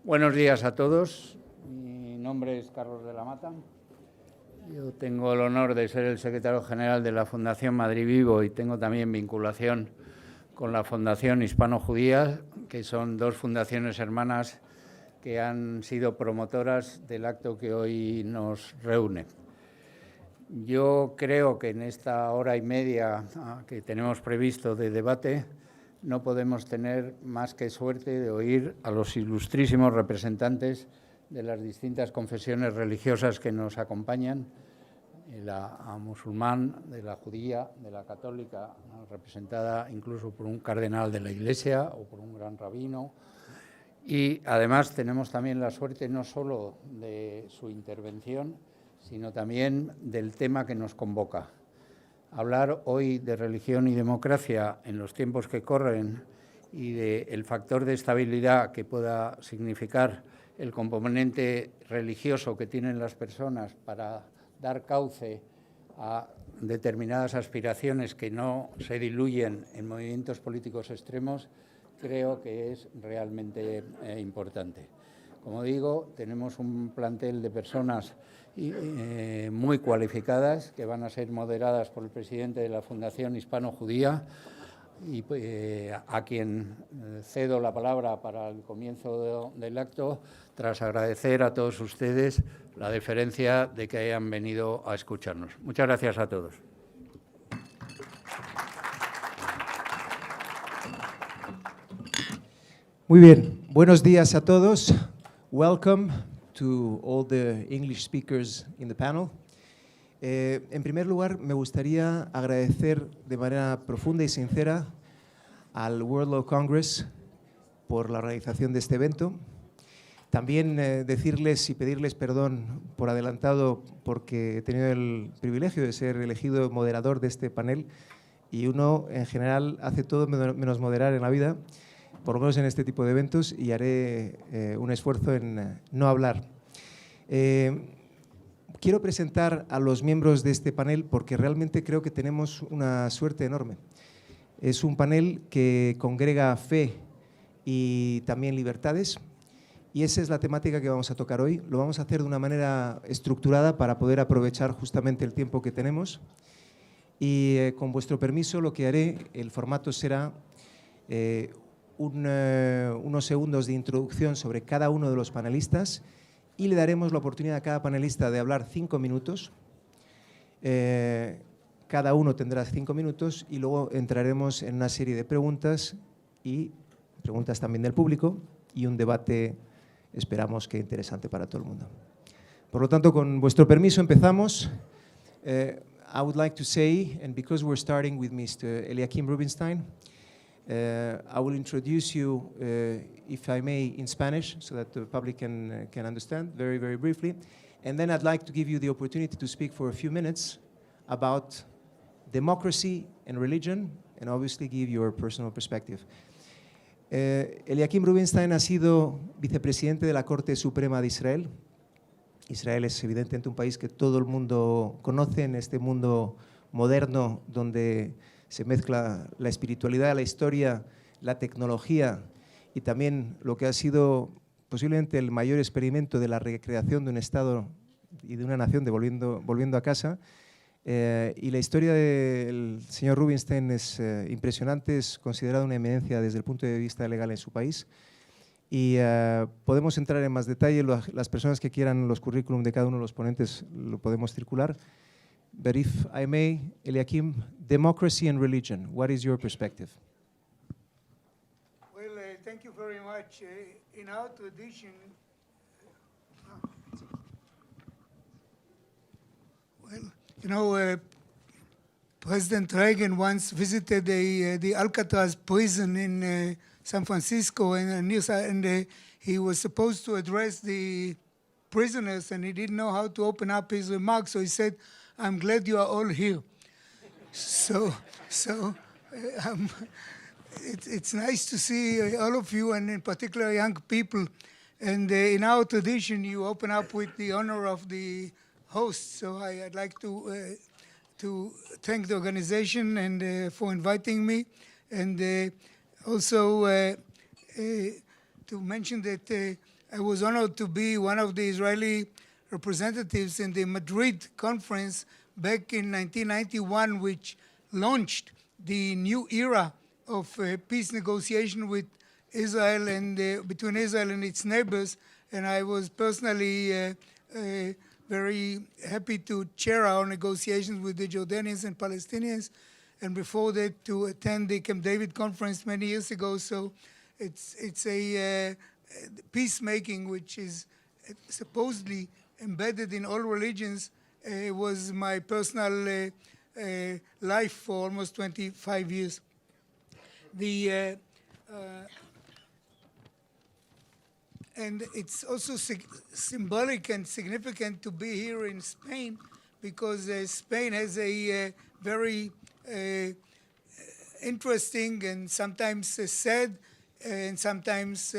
Buenos días a todos. Mi nombre es Carlos de la Mata. Yo tengo el honor de ser el secretario general de la Fundación Madrid Vivo y tengo también vinculación con la Fundación Hispano-Judía, que son dos fundaciones hermanas que han sido promotoras del acto que hoy nos reúne. Yo creo que en esta hora y media que tenemos previsto de debate no podemos tener más que suerte de oír a los ilustrísimos representantes de las distintas confesiones religiosas que nos acompañan, la musulmán, de la judía, de la católica, representada incluso por un cardenal de la Iglesia o por un gran rabino. Y además tenemos también la suerte no solo de su intervención, sino también del tema que nos convoca. Hablar hoy de religión y democracia en los tiempos que corren y del factor de estabilidad que pueda significar el componente religioso que tienen las personas para dar cauce a determinadas aspiraciones que no se diluyen en movimientos políticos extremos, creo que es realmente importante. Como digo, tenemos un plantel de personas muy cualificadas que van a ser moderadas por el presidente de la Fundación Hispano-Judía y a quien cedo la palabra para el comienzo del acto, tras agradecer a todos ustedes la deferencia de que hayan venido a escucharnos. Muchas gracias a todos. Muy bien, buenos días a todos. Welcome to all the English speakers in the panel. En primer lugar, me gustaría agradecer de manera profunda y sincera al World Law Congress por la organización de este evento. También decirles y pedirles perdón por adelantado porque he tenido el privilegio de ser elegido moderador de este panel y uno en general hace todo menos moderar en la vida, por lo menos en este tipo de eventos, y haré un esfuerzo en no hablar. Quiero presentar a los miembros de este panel porque realmente creo que tenemos una suerte enorme. Es un panel que congrega fe y también libertades, y esa es la temática que vamos a tocar hoy. Lo vamos a hacer de una manera estructurada para poder aprovechar justamente el tiempo que tenemos. Y con vuestro permiso, lo que haré, el formato será unos segundos de introducción sobre cada uno de los panelistas y le daremos la oportunidad a cada panelista de hablar 5 minutos. Cada uno tendrá 5 minutos y luego entraremos en una serie de preguntas y preguntas también del público y un debate, esperamos que interesante para todo el mundo. Por lo tanto, con vuestro permiso empezamos. I would like to say, and because we're starting with Mr. Eliakim Rubinstein, I will introduce you, if I may, in Spanish, so that the public can understand very, very briefly. And then I'd like to give you the opportunity to speak for a few minutes about democracy and religion, and obviously give your personal perspective. Eliakim Rubinstein ha sido vicepresidente de la Corte Suprema de Israel. Israel es evidentemente un país que todo el mundo conoce en este mundo moderno donde se mezcla la espiritualidad, la historia, la tecnología y también lo que ha sido posiblemente el mayor experimento de la recreación de un Estado y de una nación de volviendo a casa. Y la historia del señor Rubinstein es impresionante, es considerada una eminencia desde el punto de vista legal en su país. Y podemos entrar en más detalle, las personas que quieran los currículum de cada uno de los ponentes lo podemos circular. But if I may, Eliakim, democracy and religion, what is your perspective? Well, thank you very much. In our tradition, President Reagan once visited the Alcatraz prison in San Francisco, and he was supposed to address the prisoners, and he didn't know how to open up his remarks, so he said, "I'm glad you are all here." It's nice to see all of you, and in particular young people. And in our tradition, you open up with the honor of the host. So I'd like to thank the organization and for inviting me, and also to mention that I was honored to be one of the Israeli representatives in the Madrid conference back in 1991, which launched the new era of peace negotiation with Israel and between Israel and its neighbors. And I was personally very happy to chair our negotiations with the Jordanians and Palestinians, and before that to attend the Camp David conference many years ago. So it's a peacemaking which is supposedly embedded in all religions, was my personal life for almost 25 years. And it's also symbolic and significant to be here in Spain, because Spain has a very interesting and sometimes sad and sometimes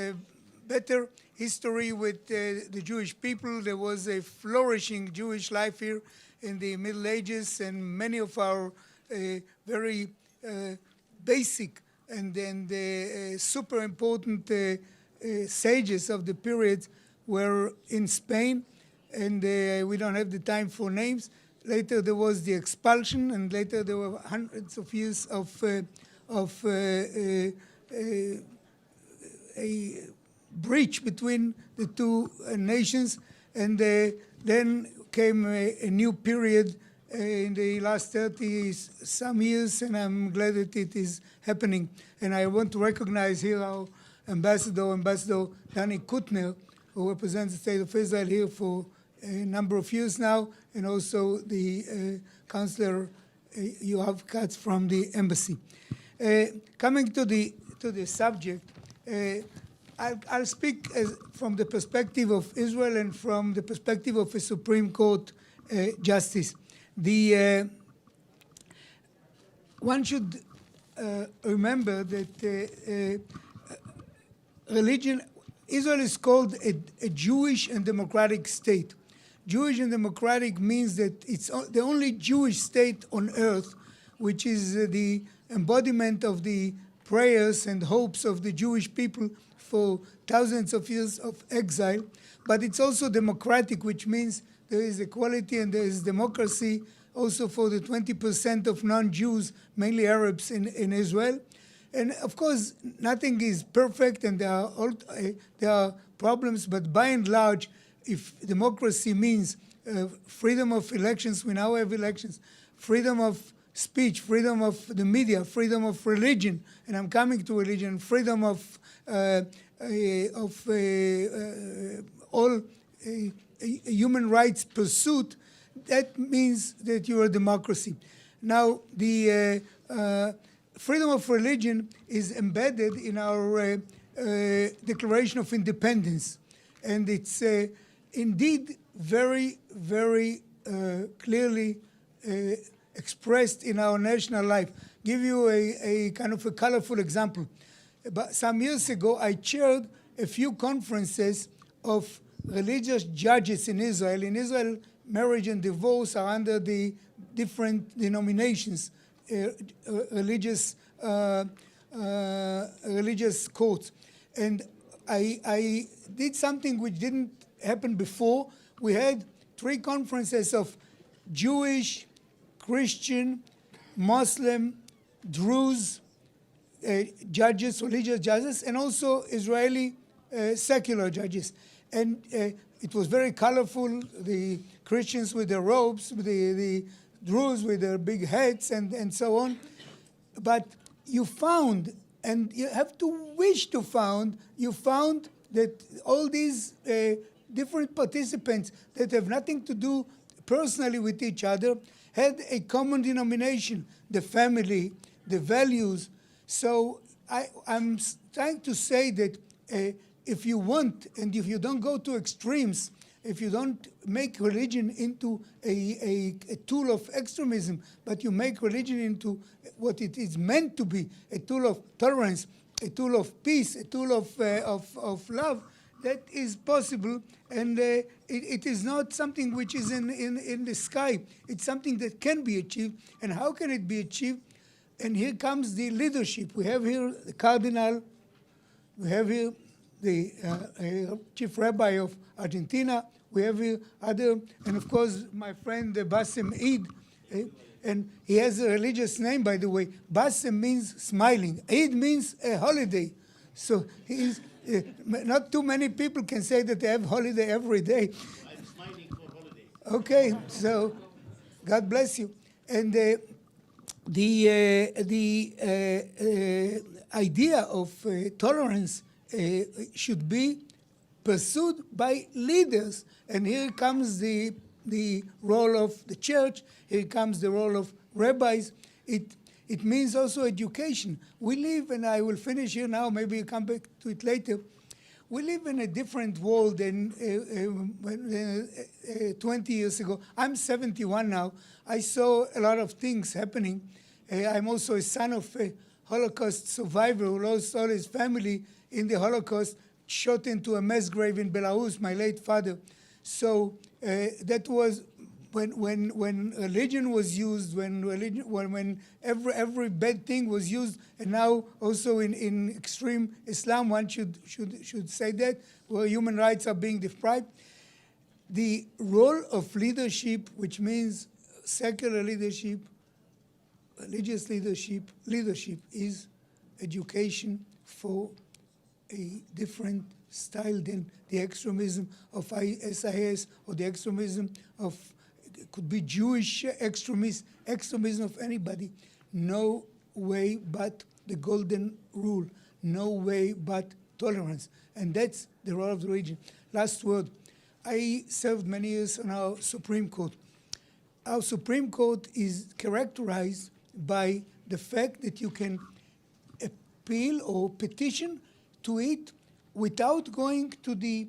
better history with the Jewish people. There was a flourishing Jewish life here in the Middle Ages, and many of our very basic and super important sages of the period were in Spain, and we don't have the time for names. Later there was the expulsion, and later there were hundreds of years of a breach between the two nations, and then came a new period in the last 30-some years, and I'm glad that it is happening. And I want to recognize here our Ambassador Danny Kutner, who represents the State of Israel here for a number of years now, and also the Counselor Yoav Katz from the embassy. Coming to the subject, I'll speak from the perspective of Israel and from the perspective of a Supreme Court justice. One should remember that religion, Israel is called a Jewish and democratic state. Jewish and democratic means that it's the only Jewish state on earth which is the embodiment of the prayers and hopes of the Jewish people for thousands of years of exile. But it's also democratic, which means there is equality and there is democracy also for the 20% of non-Jews, mainly Arabs in Israel. And of course, nothing is perfect, and there are problems, but by and large, if democracy means freedom of elections, we now have elections, freedom of speech, freedom of the media, freedom of religion, and I'm coming to religion, freedom of all human rights pursuit, that means that you're a democracy. Now, the freedom of religion is embedded in our Declaration of Independence, and it's indeed very, very clearly expressed in our national life. Give you a kind of a colorful example. But some years ago, I chaired a few conferences of religious judges in Israel. In Israel, marriage and divorce are under the different denominations, religious courts. And I did something which didn't happen before. We had 3 conferences of Jewish, Christian, Muslim, Druze judges, religious judges, and also Israeli secular judges. And it was very colorful, the Christians with their robes, the Druze with their big hats, and so on. But you found, and you have to wish to found, you found that all these different participants that have nothing to do personally with each other had a common denomination, the family, the values. So I'm trying to say that if you want, and if you don't go to extremes, if you don't make religion into a tool of extremism, but you make religion into what it is meant to be, a tool of tolerance, a tool of peace, a tool of love, that is possible, and it is not something which is in the sky. It's something that can be achieved. And how can it be achieved? And here comes the leadership. We have here the cardinal, we have here the chief rabbi of Argentina. We have other, and of course, my friend Bassem Eid, and he has a religious name, by the way. Bassem means smiling. Eid means a holiday. So he's, not too many people can say that they have holiday every day. I'm smiling for holiday. Okay, so God bless you. And the idea of tolerance should be pursued by leaders. And here comes the role of the church. Here comes the role of rabbis. It means also education. We live, and I will finish here now, maybe I'll come back to it later. We live in a different world than 20 years ago. I'm 71 now. I saw a lot of things happening. I'm also a son of a Holocaust survivor who lost all his family in the Holocaust, shot into a mass grave in Belarus, my late father. So that was when religion was used, when every bad thing was used, and now also in extreme Islam, one should say that, where human rights are being deprived. The role of leadership, which means secular leadership, religious leadership, is education for a different style than the extremism of SIS or the extremism of, it could be Jewish extremism of anybody. No way but the golden rule. No way but tolerance. And that's the role of the religion. Last word. I served many years on our Supreme Court. Our Supreme Court is characterized by the fact that you can appeal or petition to it without going to the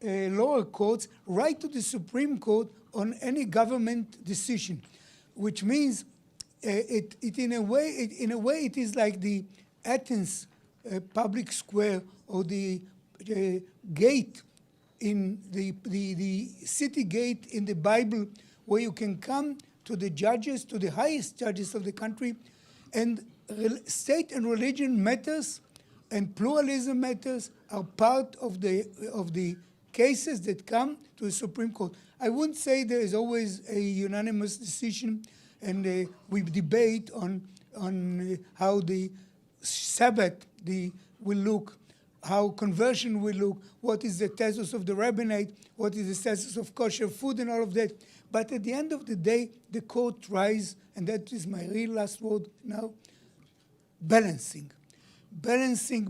lower courts, right to the Supreme Court on any government decision, which means in a way it is like the Athens public square or the gate in the city gate in the Bible, where you can come to the judges, to the highest judges of the country, and state and religion matters and pluralism matters are part of the cases that come to the Supreme Court. I wouldn't say there is always a unanimous decision, and we debate on how the Sabbath will look, how conversion will look, what is the status of the rabbinate, what is the status of kosher food and all of that. But at the end of the day, the court tries, and that is my real last word now, balancing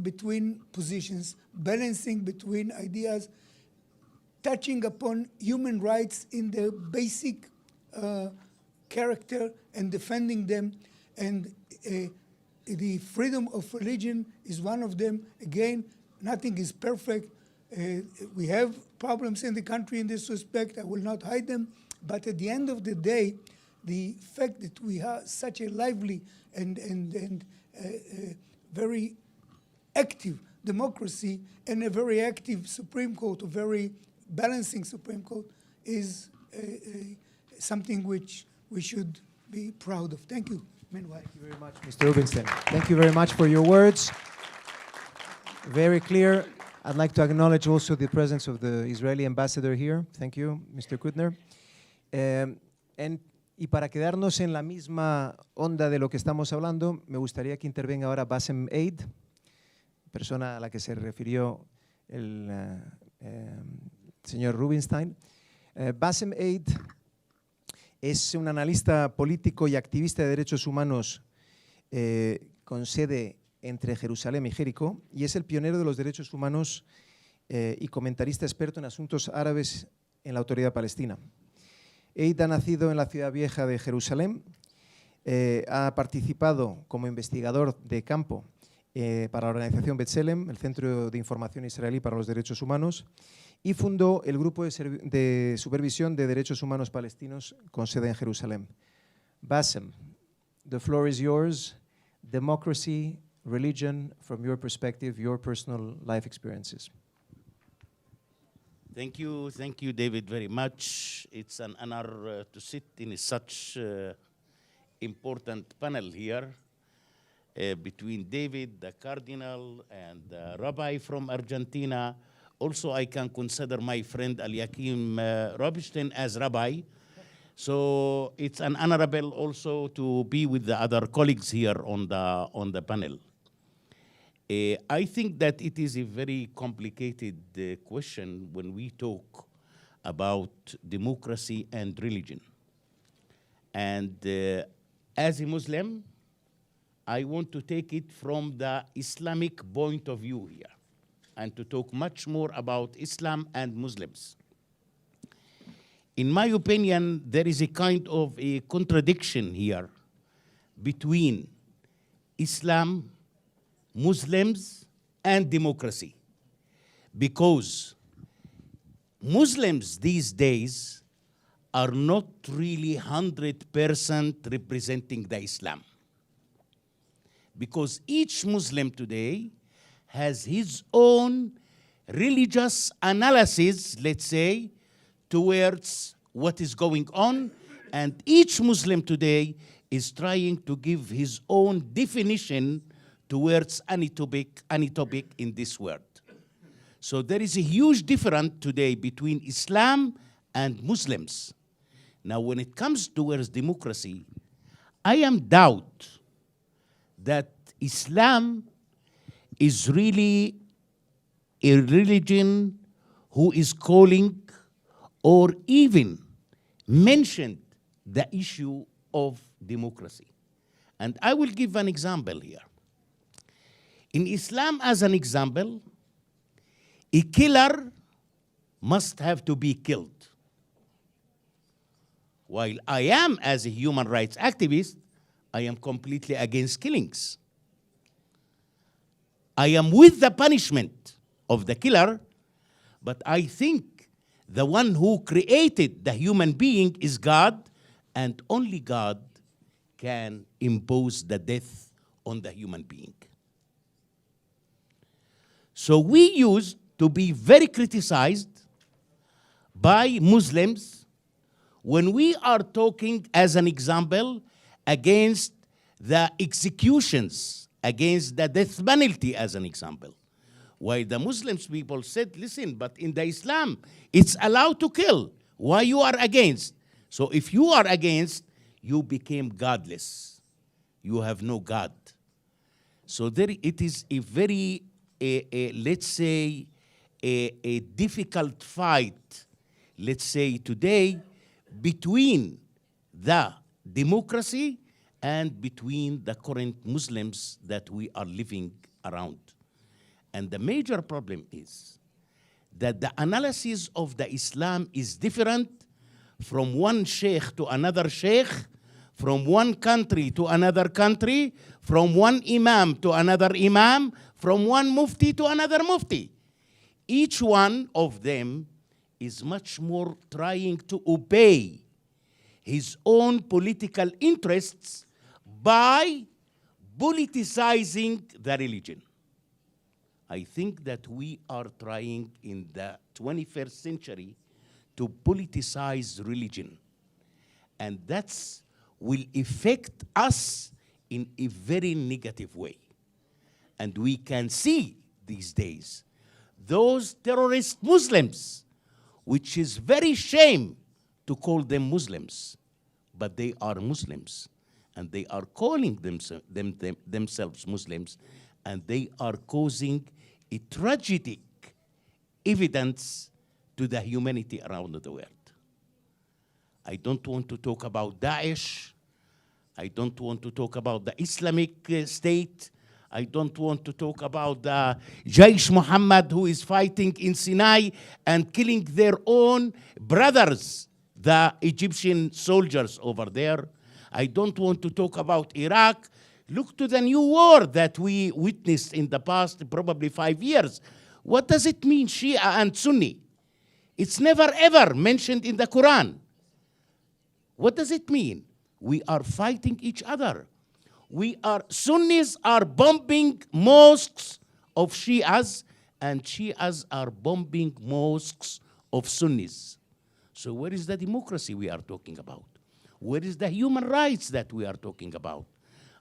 between positions, balancing between ideas, touching upon human rights in their basic character and defending them. And the freedom of religion is one of them. Again, nothing is perfect. We have problems in the country in this respect. I will not hide them. But at the end of the day, the fact that we have such a lively and very active democracy and a very active Supreme Court, a very balancing Supreme Court, is something which we should be proud of. Thank you. Meanwhile. Thank you very much, Mr. Rubinstein. Thank you very much for your words. Very clear. I'd like to acknowledge also the presence of the Israeli ambassador here. Thank you, Mr. Kuttner. Y para quedarnos en la misma onda de lo que estamos hablando, me gustaría que intervenga ahora Bassem Eid, persona a la que se refirió el señor Rubinstein. Bassem Eid es un analista político y activista de derechos humanos con sede entre Jerusalén y Jericó, y es el pionero de los derechos humanos y comentarista experto en asuntos árabes en la Autoridad Palestina. Eid ha nacido en la ciudad vieja de Jerusalén, ha participado como investigador de campo para la organización B'Tselem, el Centro de Información Israelí para los Derechos Humanos, y fundó el Grupo de Supervisión de Derechos Humanos Palestinos con sede en Jerusalén. Bassem, the floor is yours. Democracy, religion, from your perspective, your personal life experiences. Thank you, David, very much. It's an honor to sit in such important panel here. between David, the cardinal, and the rabbi from Argentina. Also, I can consider my friend Eliakim Robinstein as rabbi. So it's an honorable also to be with the other colleagues here on the panel. I think that it is a very complicated question when we talk about democracy and religion. And as a Muslim, I want to take it from the Islamic point of view here and to talk much more about Islam and Muslims. In my opinion, there is a kind of a contradiction here between Islam, Muslims, and democracy. Because Muslims these days are not really 100% representing the Islam. Because each Muslim today has his own religious analysis, let's say, towards what is going on, and each Muslim today is trying to give his own definition towards any topic in this world. So there is a huge difference today between Islam and Muslims. Now, when it comes towards democracy, I am doubt that Islam is really a religion who is calling or even mentioned the issue of democracy. And I will give an example here. In Islam, as an example, a killer must have to be killed. While I am, as a human rights activist, I am completely against killings. I am with the punishment of the killer, but I think the one who created the human being is God, and only God can impose the death on the human being. So we used to be very criticized by Muslims when we are talking, as an example, against the executions, against the death penalty, as an example. Why the Muslims people said, listen, but in the Islam, it's allowed to kill. Why you are against? So if you are against, you became godless. You have no God. So there it is a very, let's say, a difficult fight, let's say today, between the democracy and between the current Muslims that we are living around. And the major problem is that the analysis of the Islam is different from one sheikh to another sheikh, from one country to another country, from one imam to another imam, from one mufti to another mufti. Each one of them is much more trying to obey his own political interests by politicizing the religion. I think that we are trying in the 21st century to politicize religion. And that will affect us in a very negative way. And we can see these days those terrorist Muslims, which is very shame to call them Muslims, but they are Muslims. And they are calling themselves Muslims, and they are causing a tragic evidence to the humanity around the world. I don't want to talk about Daesh. I don't want to talk about the Islamic State. I don't want to talk about the Jaish Muhammad who is fighting in Sinai and killing their own brothers, the Egyptian soldiers over there. I don't want to talk about Iraq. Look to the new war that we witnessed in the past probably 5 years. What does it mean, Shia and Sunni? It's never ever mentioned in the Quran. What does it mean? We are fighting each other. Sunnis are bombing mosques of Shias, and Shias are bombing mosques of Sunnis. So where is the democracy we are talking about? Where is the human rights that we are talking about?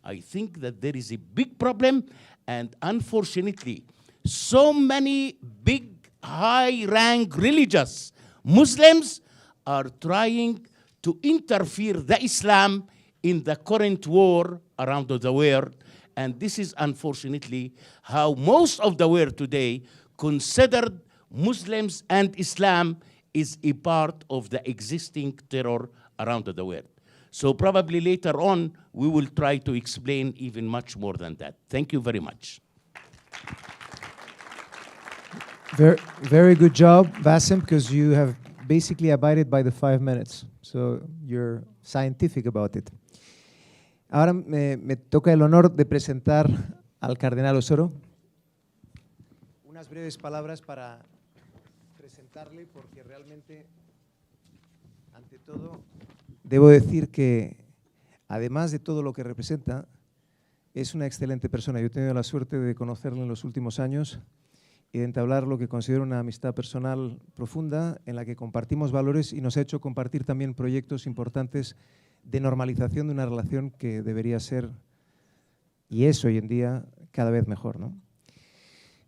I think that there is a big problem, and unfortunately, so many big, high-rank religious Muslims are trying to interfere the Islam in the current war around the world. And this is unfortunately how most of the world today considered Muslims and Islam is a part of the existing terror around the world. So probably later on, we will try to explain even much more than that. Thank you very much. Very good job, Bassem, because you have basically abided by the 5 minutes. So you're scientific about it. Ahora me toca el honor de presentar al Cardenal Osoro. Unas breves palabras para presentarle, porque realmente, ante todo, debo decir que, además de todo lo que representa, es una excelente persona. Yo he tenido la suerte de conocerle en los últimos años y de entablar lo que considero una amistad personal profunda en la que compartimos valores y nos ha hecho compartir también proyectos importantes de normalización de una relación que debería ser, y es hoy en día, cada vez mejor, ¿no?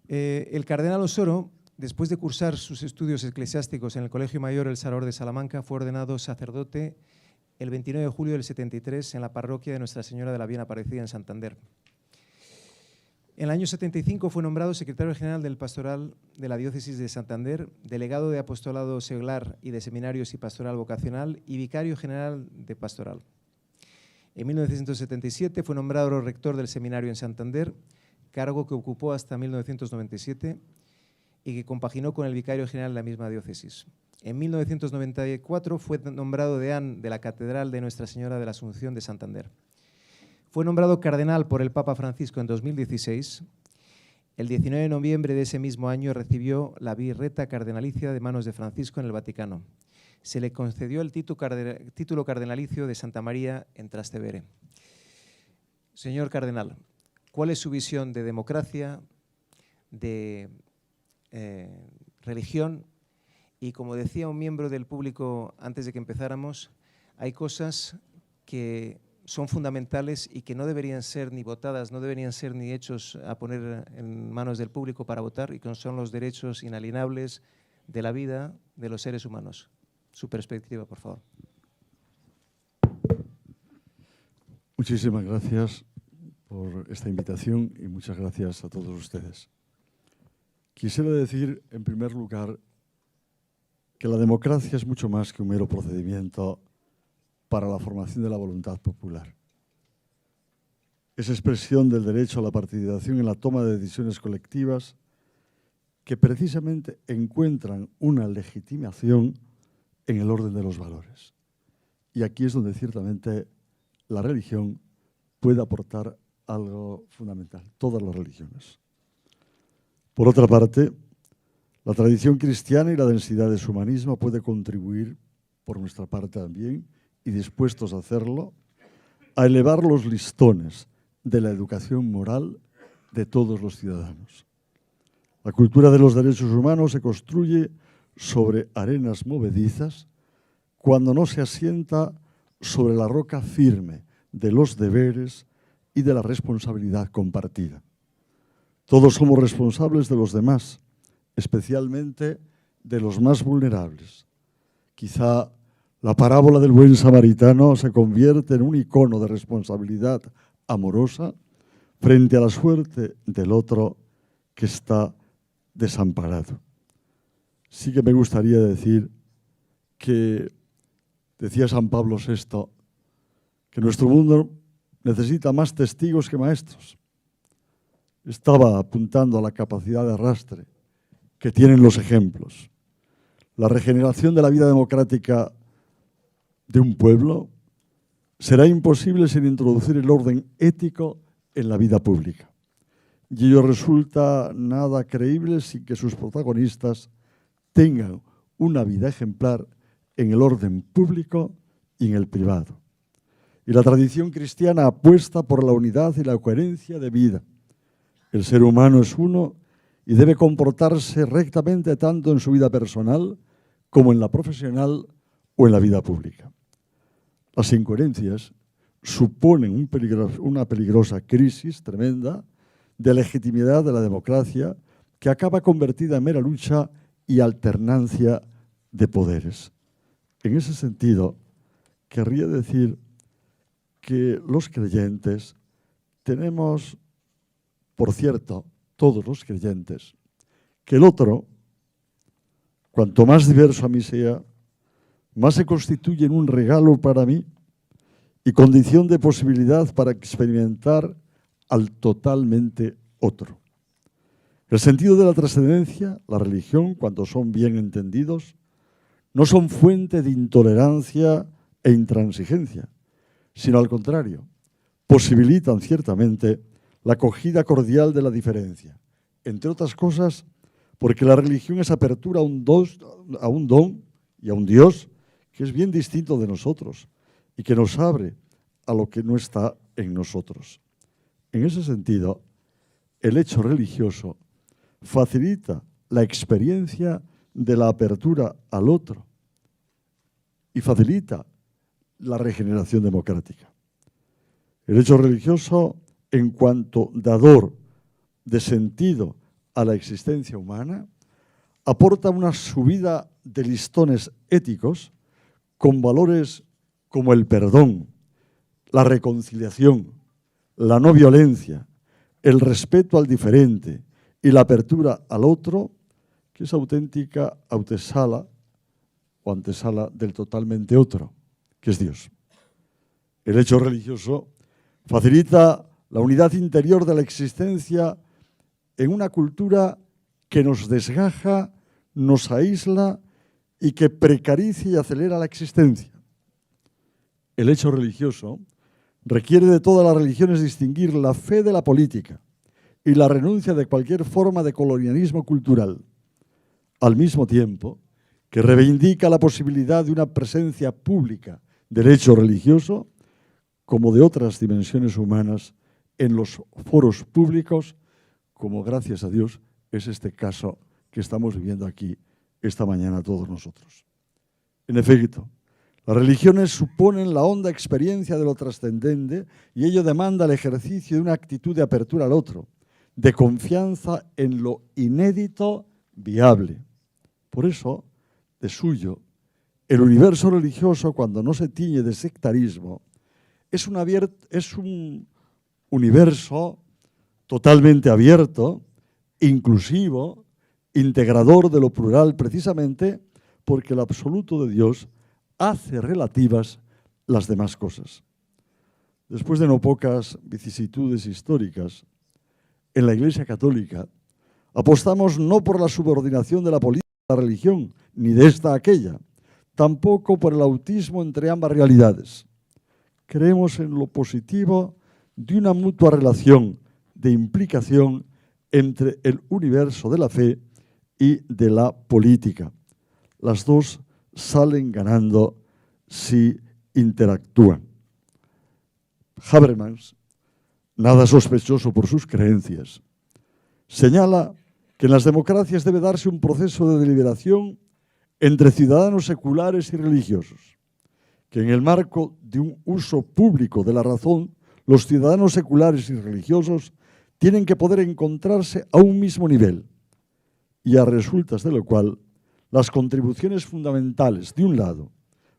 El cardenal Osoro, después de cursar sus estudios eclesiásticos en el Colegio Mayor El Salvador de Salamanca, fue ordenado sacerdote el 29 de julio del 73 en la parroquia de Nuestra Señora de la Bien Aparecida en Santander. En el año 75 fue nombrado secretario general del Pastoral de la Diócesis de Santander, delegado de Apostolado Seglar y de Seminarios y Pastoral Vocacional y vicario general de Pastoral. En 1977 fue nombrado rector del seminario en Santander, cargo que ocupó hasta 1997 y que compaginó con el vicario general de la misma diócesis. En 1994 fue nombrado deán de la Catedral de Nuestra Señora de la Asunción de Santander. Fue nombrado cardenal por el Papa Francisco en 2016. El 19 de noviembre de ese mismo año recibió la birreta cardenalicia de manos de Francisco en el Vaticano. Se le concedió el título cardenalicio de Santa María en Trastevere. Señor cardenal, ¿cuál es su visión de democracia, de religión? Y como decía un miembro del público antes de que empezáramos, hay cosas que son fundamentales y que no deberían ser ni votadas, no deberían ser ni hechos a poner en manos del público para votar, y que son los derechos inalienables de la vida de los seres humanos. Su perspectiva, por favor. Muchísimas gracias por esta invitación y muchas gracias a todos ustedes. Quisiera decir, en primer lugar, que la democracia es mucho más que un mero procedimiento para la formación de la voluntad popular. Es expresión del derecho a la participación en la toma de decisiones colectivas que precisamente encuentran una legitimación en el orden de los valores. Y aquí es donde ciertamente la religión puede aportar algo fundamental, todas las religiones. Por otra parte, la tradición cristiana y la densidad de su humanismo puede contribuir, por nuestra parte también, y dispuestos a hacerlo, a elevar los listones de la educación moral de todos los ciudadanos. La cultura de los derechos humanos se construye sobre arenas movedizas cuando no se asienta sobre la roca firme de los deberes y de la responsabilidad compartida. Todos somos responsables de los demás, especialmente de los más vulnerables. Quizá la parábola del buen samaritano se convierte en un icono de responsabilidad amorosa frente a la suerte del otro que está desamparado. Sí que me gustaría decir que, decía San Pablo VI, que nuestro mundo necesita más testigos que maestros. Estaba apuntando a la capacidad de arrastre que tienen los ejemplos. La regeneración de la vida democrática de un pueblo será imposible sin introducir el orden ético en la vida pública. Y ello resulta nada creíble sin que sus protagonistas tengan una vida ejemplar en el orden público y en el privado. Y la tradición cristiana apuesta por la unidad y la coherencia de vida. El ser humano es uno y debe comportarse rectamente tanto en su vida personal como en la profesional o en la vida pública. Las incoherencias suponen una peligrosa crisis tremenda de legitimidad de la democracia que acaba convertida en mera lucha y alternancia de poderes. En ese sentido, querría decir que los creyentes tenemos, por cierto, todos los creyentes, que el otro, cuanto más diverso a mí sea, más se constituye en un regalo para mí y condición de posibilidad para experimentar al totalmente otro. El sentido de la trascendencia, la religión, cuando son bien entendidos, no son fuente de intolerancia e intransigencia, sino al contrario, posibilitan ciertamente la acogida cordial de la diferencia, entre otras cosas porque la religión es apertura a un don y a un Dios que es bien distinto de nosotros y que nos abre a lo que no está en nosotros. En ese sentido, el hecho religioso facilita la experiencia de la apertura al otro y facilita la regeneración democrática. El hecho religioso, en cuanto dador de sentido a la existencia humana, aporta una subida de listones éticos con valores como el perdón, la reconciliación, la no violencia, el respeto al diferente y la apertura al otro, que es auténtica antesala o antesala del totalmente otro, que es Dios. El hecho religioso facilita la unidad interior de la existencia en una cultura que nos desgaja, nos aísla y que precaricia y acelera la existencia. El hecho religioso requiere de todas las religiones distinguir la fe de la política y la renuncia de cualquier forma de colonialismo cultural, al mismo tiempo que reivindica la posibilidad de una presencia pública del hecho religioso como de otras dimensiones humanas en los foros públicos, como gracias a Dios es este caso que estamos viviendo aquí esta mañana todos nosotros. En efecto, las religiones suponen la honda experiencia de lo trascendente y ello demanda el ejercicio de una actitud de apertura al otro, de confianza en lo inédito viable. Por eso, de suyo, el universo religioso, cuando no se tiñe de sectarismo, es un universo totalmente abierto, inclusivo, integrador de lo plural, precisamente porque el absoluto de Dios hace relativas las demás cosas. Después de no pocas vicisitudes históricas, en la Iglesia Católica apostamos no por la subordinación de la política a la religión, ni de esta a aquella, tampoco por el autismo entre ambas realidades. Creemos en lo positivo de una mutua relación de implicación entre el universo de la fe y de la política. Las dos salen ganando si interactúan. Habermas, nada sospechoso por sus creencias, señala que en las democracias debe darse un proceso de deliberación entre ciudadanos seculares y religiosos, que en el marco de un uso público de la razón, los ciudadanos seculares y religiosos tienen que poder encontrarse a un mismo nivel, y a resultas de lo cual las contribuciones fundamentales, de un lado,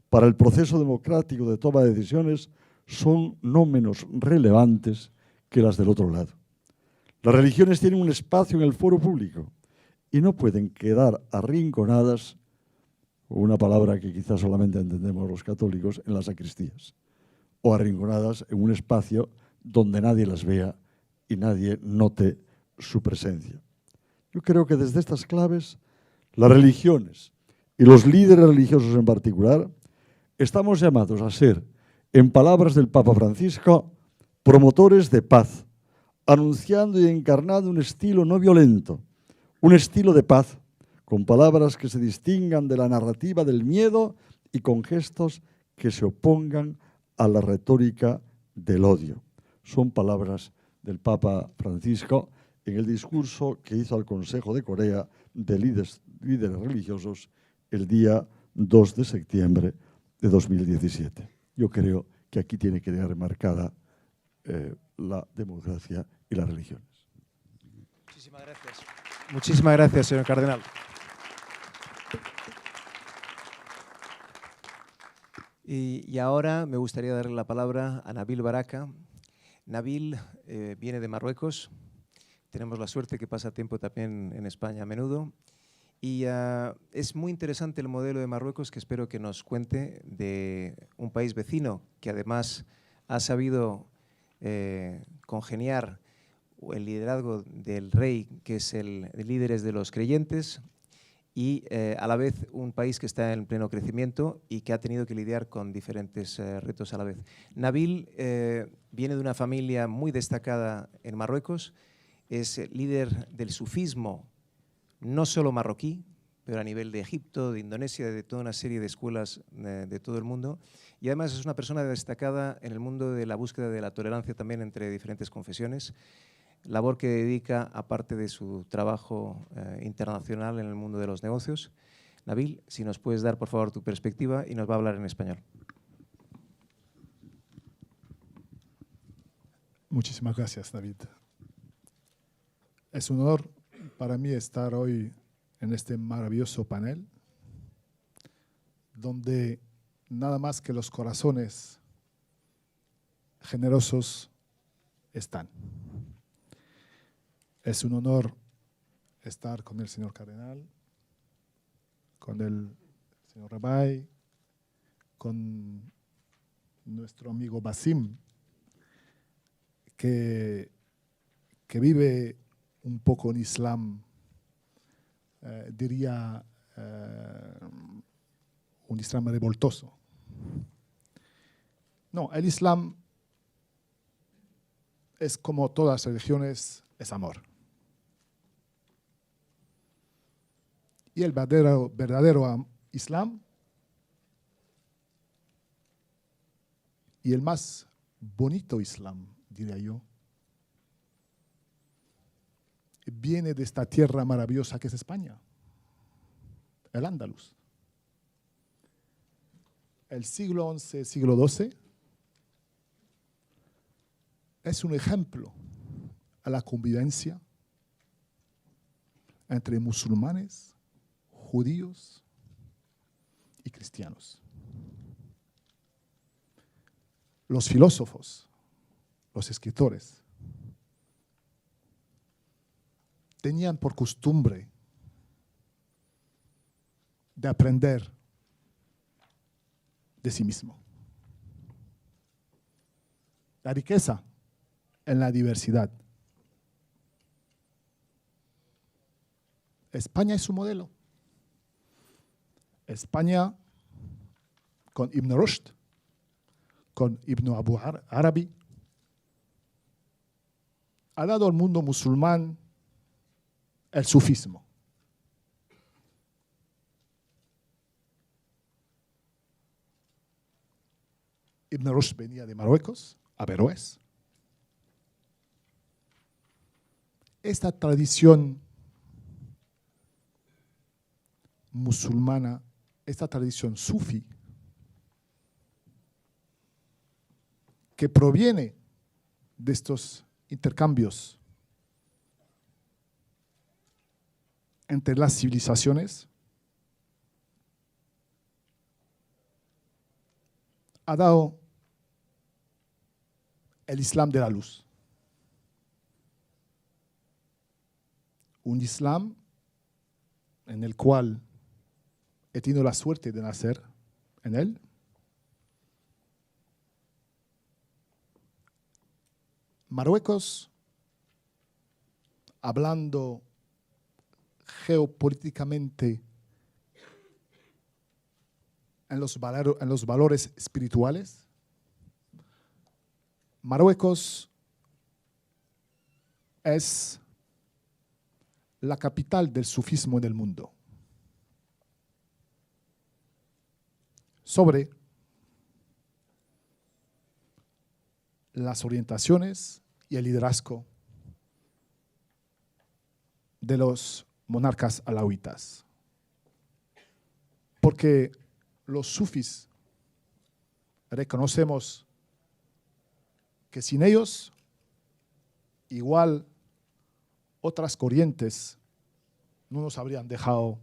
para el proceso democrático de toma de decisiones son no menos relevantes que las del otro lado. Las religiones tienen un espacio en el foro público y no pueden quedar arrinconadas, una palabra que quizás solamente entendemos los católicos, en las sacristías, o arrinconadas en un espacio donde nadie las vea y nadie note su presencia. Yo creo que desde estas claves, las religiones y los líderes religiosos en particular, estamos llamados a ser, en palabras del Papa Francisco, promotores de paz, anunciando y encarnando un estilo no violento, un estilo de paz, con palabras que se distingan de la narrativa del miedo y con gestos que se opongan a la retórica del odio. Son palabras del Papa Francisco en el discurso que hizo al Consejo de Corea de líderes religiosos el día 2 de septiembre de 2017. Yo creo que aquí tiene que quedar remarcada la democracia y las religiones. Muchísimas gracias. Muchísimas gracias, señor cardenal. Y ahora me gustaría darle la palabra a Nabil Baraka. Nabil viene de Marruecos. Tenemos la suerte que pasa tiempo también en España a menudo. Y es muy interesante el modelo de Marruecos, que espero que nos cuente, de un país vecino que además ha sabido congeniar el liderazgo del rey, que es el líder de los creyentes, y a la vez un país que está en pleno crecimiento y que ha tenido que lidiar con diferentes retos a la vez. Nabil viene de una familia muy destacada en Marruecos, es líder del sufismo, no solo marroquí, pero a nivel de Egipto, de Indonesia, de toda una serie de escuelas de todo el mundo. Y además es una persona destacada en el mundo de la búsqueda de la tolerancia también entre diferentes confesiones, labor que dedica aparte de su trabajo internacional en el mundo de los negocios. Nabil, si nos puedes dar por favor tu perspectiva, y nos va a hablar en español. Muchísimas gracias, David. Es un honor para mí estar hoy en este maravilloso panel, donde nada más que los corazones generosos están. Es un honor estar con el señor cardenal, con el señor Rabay, con nuestro amigo Basim, que vive un poco en Islam, diría un Islam revoltoso. No, el Islam es como todas las religiones, es amor. Y el verdadero Islam, y el más bonito Islam, diría yo, viene de esta tierra maravillosa que es España, el Andaluz. El siglo XI, siglo XII, es un ejemplo a la convivencia entre musulmanes, judíos y cristianos. Los filósofos, los escritores, tenían por costumbre de aprender de sí mismo. La riqueza en la diversidad. España es su modelo. España, con Ibn Rushd, con Ibn Abu Arabi, ha dado al mundo musulmán el sufismo. Ibn Rushd venía de Marruecos, Averroes. Esta tradición musulmana, esta tradición sufi, que proviene de estos intercambios entre las civilizaciones, ha dado el Islam de la luz. Un Islam en el cual he tenido la suerte de nacer en él. Marruecos, hablando geopolíticamente en los valores espirituales, Marruecos es la capital del sufismo en el mundo. Sobre las orientaciones y el liderazgo de los monarcas alauitas. Porque los sufis reconocemos que sin ellos, igual otras corrientes no nos habrían dejado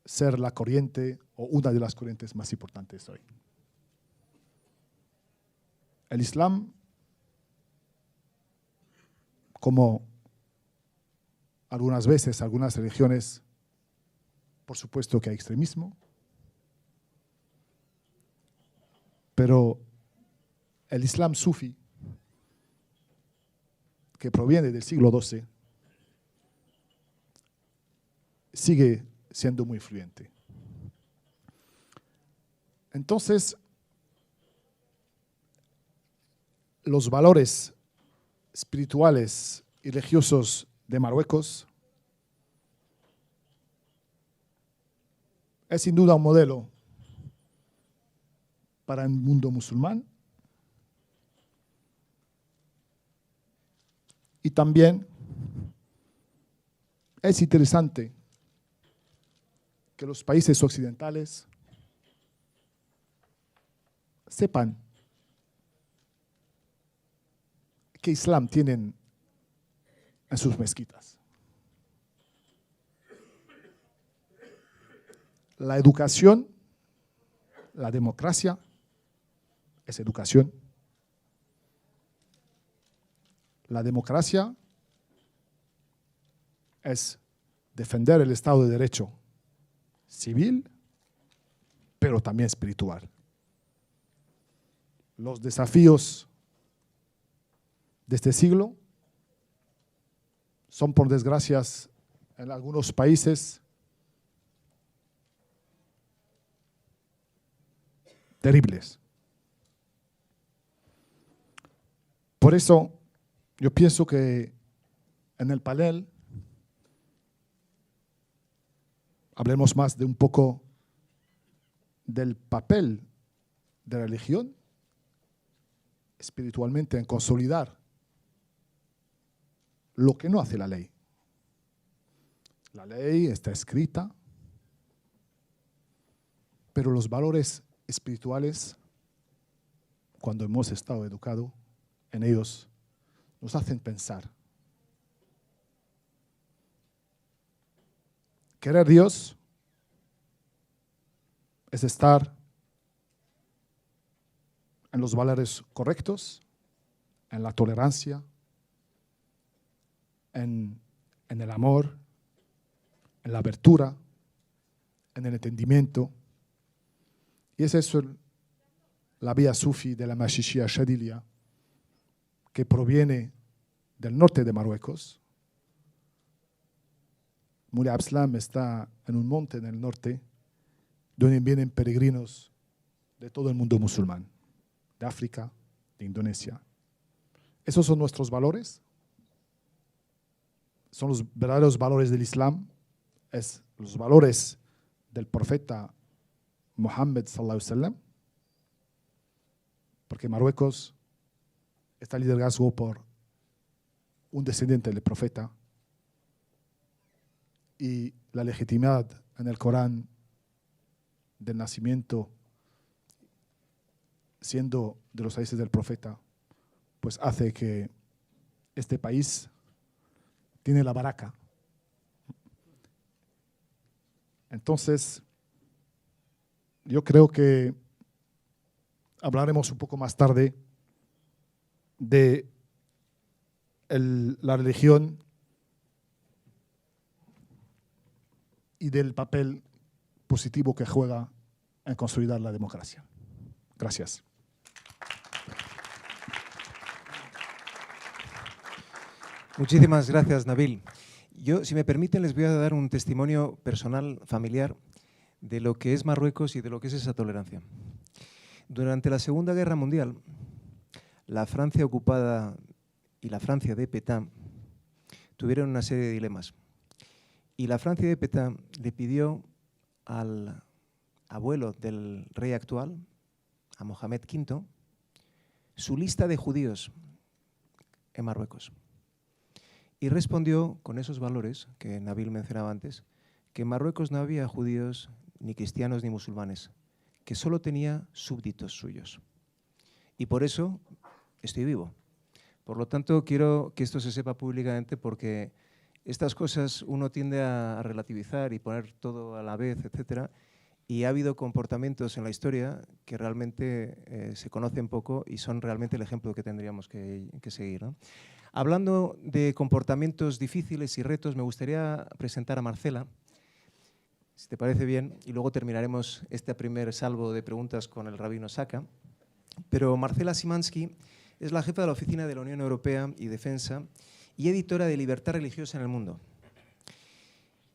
ser la corriente o una de las corrientes más importantes hoy. El Islam, como algunas veces, algunas religiones, por supuesto que hay extremismo, pero el Islam sufi, que proviene del siglo XII, sigue siendo muy influyente. Entonces, los valores espirituales y religiosos de Marruecos es sin duda un modelo para el mundo musulmán y también es interesante que los países occidentales sepan qué Islam tienen en sus mezquitas. La educación, la democracia es educación. La democracia es defender el Estado de Derecho civil, pero también espiritual. Los desafíos de este siglo son, por desgracia, en algunos países terribles. Por eso, yo pienso que en el panel hablemos más de un poco del papel de la religión espiritualmente en consolidar lo que no hace la ley. La ley está escrita, pero los valores espirituales, cuando hemos estado educados en ellos, nos hacen pensar. Querer a Dios es estar en los valores correctos, en la tolerancia, en el amor, en la apertura, en el entendimiento. Y esa es la vía sufi de la Mashishia Shadilia, que proviene del norte de Marruecos. Mullah Abslam está en un monte en el norte, donde vienen peregrinos de todo el mundo musulmán, de África, de Indonesia. Esos son nuestros valores. Son los verdaderos valores del Islam, es los valores del profeta Muhammad sallallahu alaihi wasallam, porque Marruecos está liderado por un descendiente del profeta y la legitimidad en el Corán del nacimiento siendo de los raíces del profeta, pues hace que este país tiene la baraka. Entonces, yo creo que hablaremos un poco más tarde de la religión y del papel positivo que juega en consolidar la democracia. Gracias. Muchísimas gracias, Nabil. Yo, si me permiten, les voy a dar un testimonio personal, familiar, de lo que es Marruecos y de lo que es esa tolerancia. Durante la Segunda Guerra Mundial, la Francia ocupada y la Francia de Pétain tuvieron una serie de dilemas. Y la Francia de Pétain le pidió al abuelo del rey actual, a Mohamed V, su lista de judíos en Marruecos. Y respondió con esos valores que Nabil mencionaba antes, que en Marruecos no había judíos, ni cristianos, ni musulmanes, que solo tenía súbditos suyos. Y por eso estoy vivo. Por lo tanto, quiero que esto se sepa públicamente porque estas cosas uno tiende a relativizar y poner todo a la vez, etcétera, y ha habido comportamientos en la historia que realmente se conocen poco y son realmente el ejemplo que tendríamos que seguir, ¿no? Hablando de comportamientos difíciles y retos, me gustaría presentar a Marcela, si te parece bien, y luego terminaremos este primer salvo de preguntas con el rabino Saka. Pero Marcela Szymanski es la jefa de la Oficina de la Unión Europea y Defensa y editora de Libertad Religiosa en el Mundo.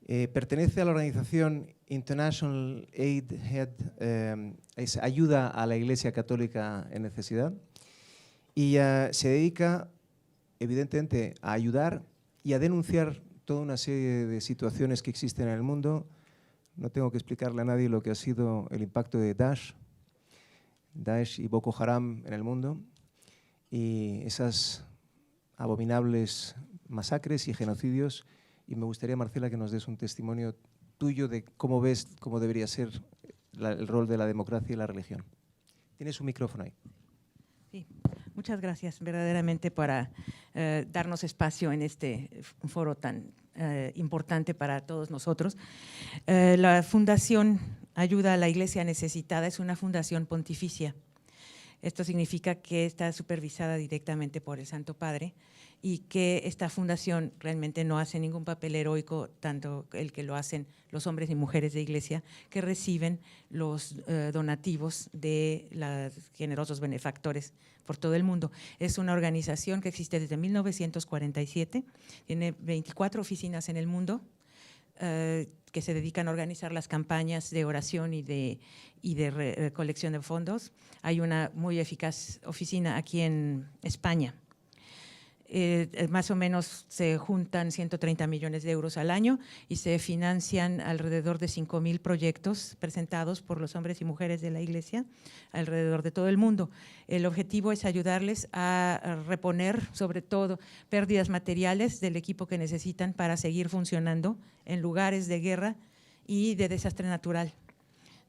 Pertenece a la organización International Aid Head, es Ayuda a la Iglesia Católica en Necesidad, y se dedica evidentemente a ayudar y a denunciar toda una serie de situaciones que existen en el mundo. No tengo que explicarle a nadie lo que ha sido el impacto de Daesh y Boko Haram en el mundo y esas abominables masacres y genocidios. Y me gustaría, Marcela, que nos des un testimonio tuyo de cómo ves cómo debería ser el rol de la democracia y la religión. Tienes un micrófono ahí. Sí, muchas gracias verdaderamente por darnos espacio en este foro tan importante para todos nosotros. La Fundación Ayuda a la Iglesia Necesitada es una fundación pontificia. Esto significa que está supervisada directamente por el Santo Padre y que esta fundación realmente no hace ningún papel heroico, tanto el que lo hacen los hombres y mujeres de iglesia que reciben los donativos de los generosos benefactores por todo el mundo. Es una organización que existe desde 1947, tiene 24 oficinas en el mundo, que se dedican a organizar las campañas de oración y de recolección de fondos. Hay una muy eficaz oficina aquí en España. Más o menos se juntan 130 millones de euros al año y se financian alrededor de 5.000 proyectos presentados por los hombres y mujeres de la Iglesia alrededor de todo el mundo. El objetivo es ayudarles a reponer, sobre todo, pérdidas materiales del equipo que necesitan para seguir funcionando en lugares de guerra y de desastre natural.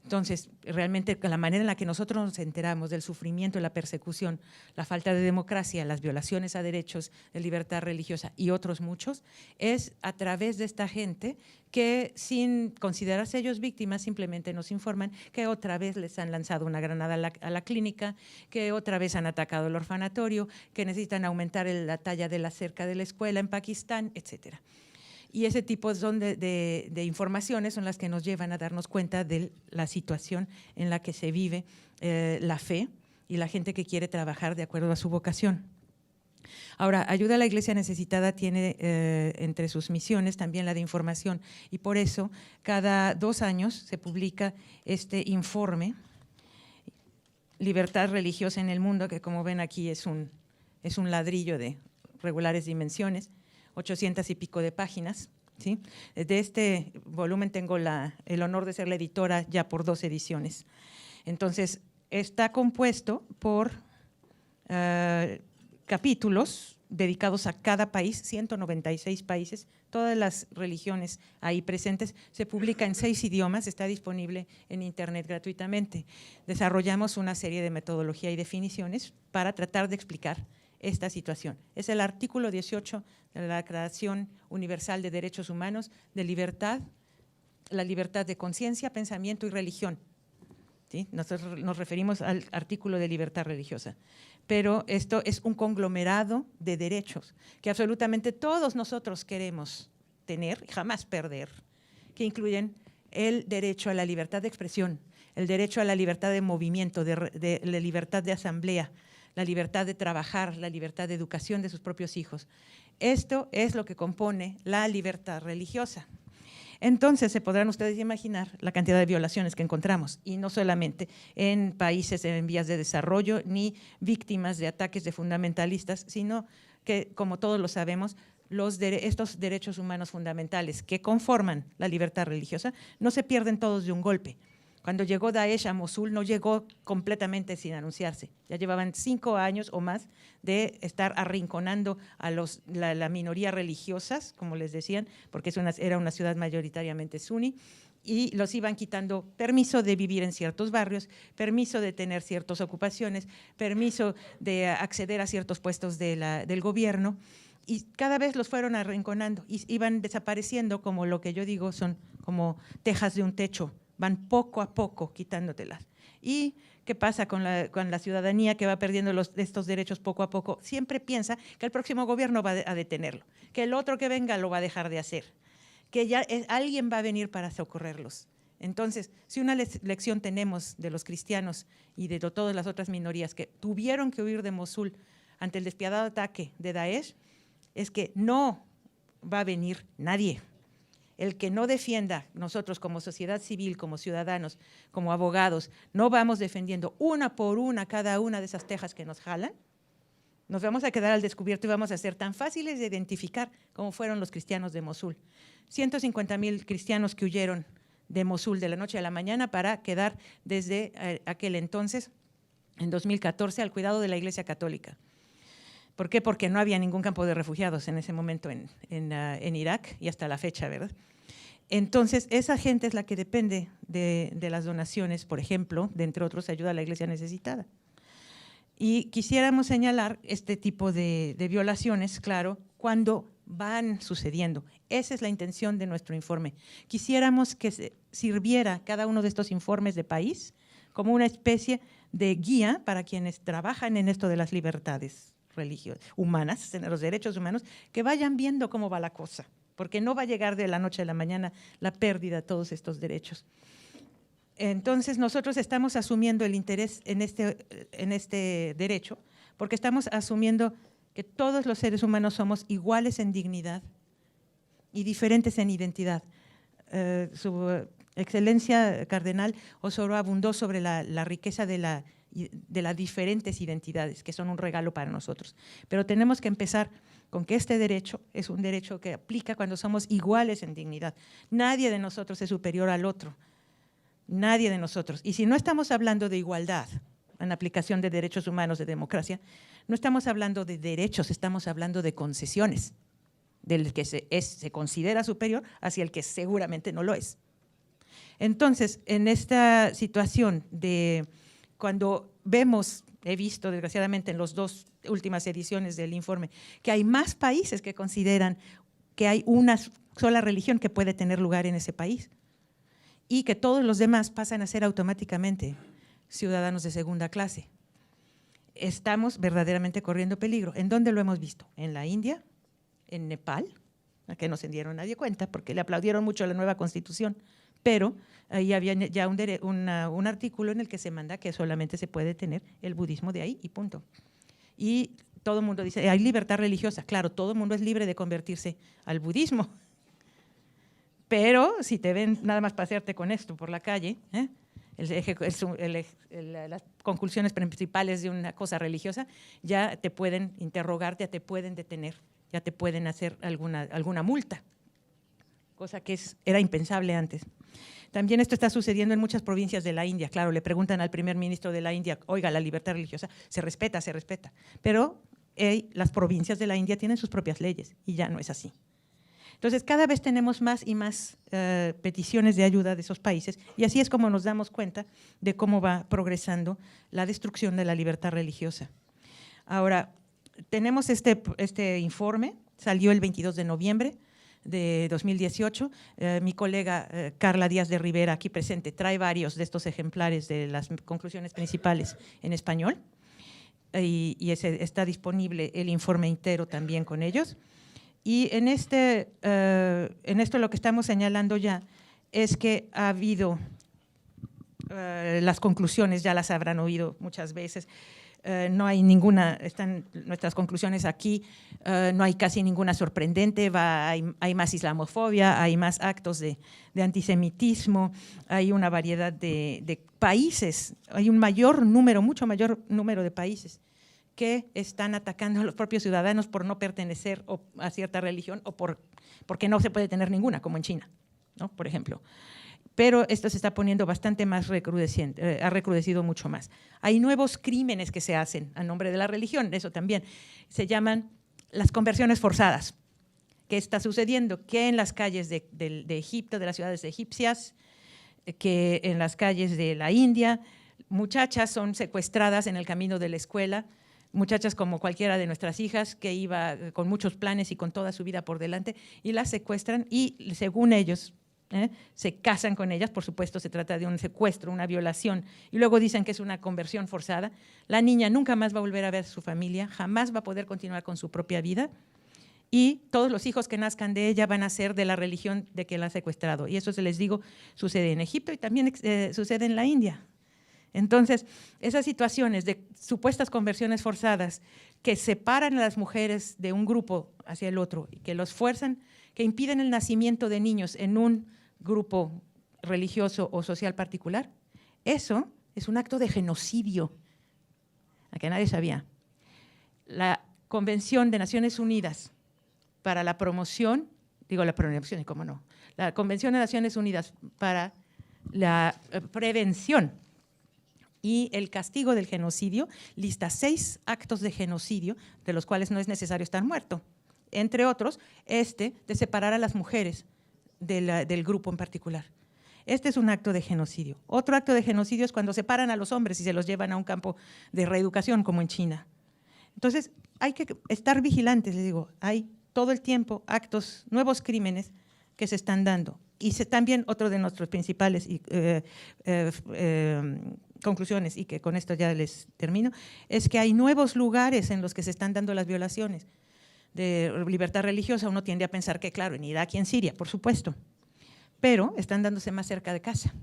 Entonces, realmente la manera en la que nosotros nos enteramos del sufrimiento y la persecución, la falta de democracia, las violaciones a derechos de libertad religiosa y otros muchos, es a través de esta gente que, sin considerarse ellos víctimas, simplemente nos informan que otra vez les han lanzado una granada a la clínica, que otra vez han atacado el orfanatorio, que necesitan aumentar la talla de la cerca de la escuela en Pakistán, etcétera. Y ese tipo de informaciones son las que nos llevan a darnos cuenta de la situación en la que se vive la fe y la gente que quiere trabajar de acuerdo a su vocación. Ahora, Ayuda a la Iglesia Necesitada tiene entre sus misiones también la de información y por eso cada 2 años se publica este informe, Libertad Religiosa en el Mundo, que como ven aquí es un ladrillo de regulares dimensiones, 800 y pico de páginas, ¿sí? De este volumen tengo el honor de ser la editora ya por 2 ediciones. Entonces, está compuesto por capítulos dedicados a cada país, 196 países, todas las religiones ahí presentes, se publica en 6 idiomas, está disponible en internet gratuitamente. Desarrollamos una serie de metodología y definiciones para tratar de explicar esta situación. Es el artículo 18 de la Declaración Universal de Derechos Humanos de libertad, la libertad de conciencia, pensamiento y religión. ¿Sí? Nosotros nos referimos al artículo de libertad religiosa, pero esto es un conglomerado de derechos que absolutamente todos nosotros queremos tener y jamás perder, que incluyen el derecho a la libertad de expresión, el derecho a la libertad de movimiento, de la libertad de asamblea, la libertad de trabajar, la libertad de educación de sus propios hijos. Esto es lo que compone la libertad religiosa. Entonces, se podrán ustedes imaginar la cantidad de violaciones que encontramos, y no solamente en países en vías de desarrollo ni víctimas de ataques de fundamentalistas, sino que, como todos lo sabemos, estos derechos humanos fundamentales que conforman la libertad religiosa no se pierden todos de un golpe. Cuando llegó Daesh a Mosul no llegó completamente sin anunciarse. Ya llevaban 5 años o más de estar arrinconando a la minoría religiosas, como les decían, porque era una ciudad mayoritariamente suní, y los iban quitando permiso de vivir en ciertos barrios, permiso de tener ciertas ocupaciones, permiso de acceder a ciertos puestos del gobierno, y cada vez los fueron arrinconando y iban desapareciendo, como lo que yo digo son como tejas de un techo, van poco a poco quitándotelas. ¿Y qué pasa con la ciudadanía que va perdiendo estos derechos poco a poco? Siempre piensa que el próximo gobierno va a detenerlo, que el otro que venga lo va a dejar de hacer, que ya alguien va a venir para socorrerlos. Entonces, si una lección tenemos de los cristianos y de todas las otras minorías que tuvieron que huir de Mosul ante el despiadado ataque de Daesh, es que no va a venir nadie. El que no defienda, nosotros como sociedad civil, como ciudadanos, como abogados, no vamos defendiendo una por una cada una de esas tejas que nos jalan, nos vamos a quedar al descubierto y vamos a ser tan fáciles de identificar como fueron los cristianos de Mosul. 150,000 cristianos que huyeron de Mosul de la noche a la mañana para quedar desde aquel entonces, en 2014, al cuidado de la Iglesia Católica. ¿Por qué? Porque no había ningún campo de refugiados en ese momento en Irak y hasta la fecha, ¿verdad? Entonces, esa gente es la que depende de las donaciones, por ejemplo, de entre otros, ayuda a la Iglesia necesitada. Y quisiéramos señalar este tipo de violaciones, claro, cuando van sucediendo. Esa es la intención de nuestro informe. Quisiéramos que sirviera cada uno de estos informes de país como una especie de guía para quienes trabajan en esto de las libertades humanas, en los derechos humanos, que vayan viendo cómo va la cosa, porque no va a llegar de la noche a la mañana la pérdida de todos estos derechos. Entonces, nosotros estamos asumiendo el interés en este derecho, porque estamos asumiendo que todos los seres humanos somos iguales en dignidad y diferentes en identidad. Su Excelencia Cardenal Osoro abundó sobre la riqueza de las diferentes identidades, que son un regalo para nosotros. Pero tenemos que empezar con que este derecho es un derecho que aplica cuando somos iguales en dignidad. Nadie de nosotros es superior al otro, nadie de nosotros. Y si no estamos hablando de igualdad en aplicación de derechos humanos, de democracia, no estamos hablando de derechos, estamos hablando de concesiones, del que se considera superior hacia el que seguramente no lo es. Entonces, en esta situación de cuando he visto desgraciadamente en las 2 últimas ediciones del informe, que hay más países que consideran que hay una sola religión que puede tener lugar en ese país y que todos los demás pasan a ser automáticamente ciudadanos de segunda clase. Estamos verdaderamente corriendo peligro. ¿En dónde lo hemos visto? En la India, en Nepal, a que no se dieron nadie cuenta porque le aplaudieron mucho a la nueva constitución, pero ahí había ya un artículo en el que se manda que solamente se puede tener el budismo de ahí y punto. Y todo el mundo dice, hay libertad religiosa. Claro, todo el mundo es libre de convertirse al budismo, pero si te ven nada más pasearte con esto por la calle, las conclusiones principales de una cosa religiosa, ya te pueden interrogar, ya te pueden detener, ya te pueden hacer alguna multa, cosa que era impensable antes. También esto está sucediendo en muchas provincias de la India. Claro, le preguntan al primer ministro de la India, oiga, la libertad religiosa se respeta, pero las provincias de la India tienen sus propias leyes y ya no es así. Entonces, cada vez tenemos más y más peticiones de ayuda de esos países y así es como nos damos cuenta de cómo va progresando la destrucción de la libertad religiosa. Ahora, tenemos este informe, salió el 22 de noviembre de 2018. Mi colega Carla Díaz de Rivera, aquí presente, trae varios de estos ejemplares de las conclusiones principales en español y está disponible el informe entero también con ellos. Y en esto lo que estamos señalando ya es que ha habido las conclusiones, ya las habrán oído muchas veces, no hay ninguna, están nuestras conclusiones aquí, no hay casi ninguna sorprendente, hay más islamofobia, hay más actos de antisemitismo, hay una variedad de países, hay un mucho mayor número de países que están atacando a los propios ciudadanos por no pertenecer a cierta religión o porque no se puede tener ninguna, como en China, ¿no? Por ejemplo. Pero esto se está poniendo bastante más recrudeciente, ha recrudecido mucho más. Hay nuevos crímenes que se hacen a nombre de la religión, eso también. Se llaman las conversiones forzadas. ¿Qué está sucediendo? Que en las calles de Egipto, de las ciudades egipcias, que en las calles de la India muchachas son secuestradas en el camino de la escuela, muchachas como cualquiera de nuestras hijas que iba con muchos planes y con toda su vida por delante, y las secuestran y según ellos se casan con ellas. Por supuesto se trata de un secuestro, una violación, y luego dicen que es una conversión forzada. La niña nunca más va a volver a ver a su familia, jamás va a poder continuar con su propia vida, y todos los hijos que nazcan de ella van a ser de la religión de que la ha secuestrado. Y eso, se les digo, sucede en Egipto y también sucede en la India. Entonces, esas situaciones de supuestas conversiones forzadas que separan a las mujeres de un grupo hacia el otro, que los fuerzan, que impiden el nacimiento de niños en un grupo religioso o social particular, eso es un acto de genocidio, a que nadie sabía. La Convención de Naciones Unidas para la promoción, la Convención de Naciones Unidas para la prevención y el castigo del genocidio lista 6 actos de genocidio de los cuales no es necesario estar muerto. Entre otros, de separar a las mujeres del grupo en particular. Este es un acto de genocidio. Otro acto de genocidio es cuando separan a los hombres y se los llevan a un campo de reeducación, como en China. Entonces, hay que estar vigilantes, les digo. Hay todo el tiempo actos, nuevos crímenes que se están dando. Y también otro de nuestros principales conclusiones, y que con esto ya les termino, es que hay nuevos lugares en los que se están dando las violaciones de libertad religiosa. Uno tiende a pensar que, claro, en Irak y en Siria, por supuesto, pero están dándose más cerca de casa.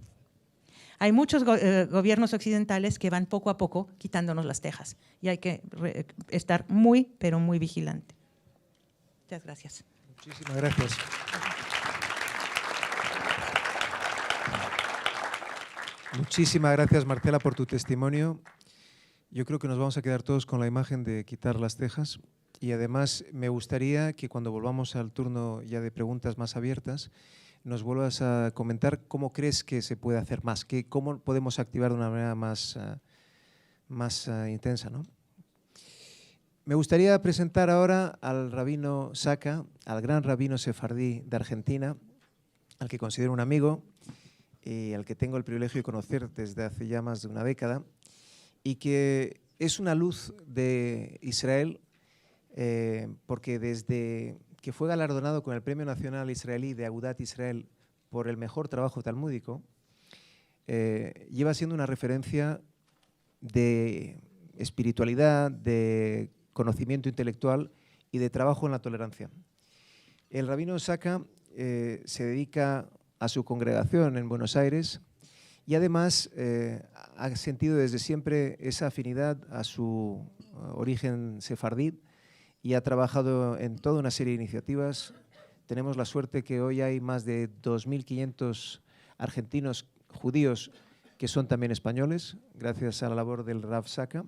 Hay muchos gobiernos occidentales que van poco a poco quitándonos las tejas y hay que estar muy, pero muy vigilante. Muchas gracias. Muchísimas gracias. Muchísimas gracias, Marcela, por tu testimonio. Yo creo que nos vamos a quedar todos con la imagen de quitar las tejas, y además me gustaría que cuando volvamos al turno ya de preguntas más abiertas, nos vuelvas a comentar cómo crees que se puede hacer más, cómo podemos activar de una manera más intensa, ¿no? Me gustaría presentar ahora al rabino Saka, al gran rabino sefardí de Argentina, al que considero un amigo y al que tengo el privilegio de conocer desde hace ya más de una década, y que es una luz de Israel, porque desde que fue galardonado con el Premio Nacional Israelí de Agudat Israel por el mejor trabajo talmúdico, lleva siendo una referencia de espiritualidad, de conocimiento intelectual y de trabajo en la tolerancia. El rabino Saka se dedica a su congregación en Buenos Aires y además ha sentido desde siempre esa afinidad a su origen sefardí y ha trabajado en toda una serie de iniciativas. Tenemos la suerte que hoy hay más de 2.500 argentinos judíos que son también españoles, gracias a la labor del Rav Saka,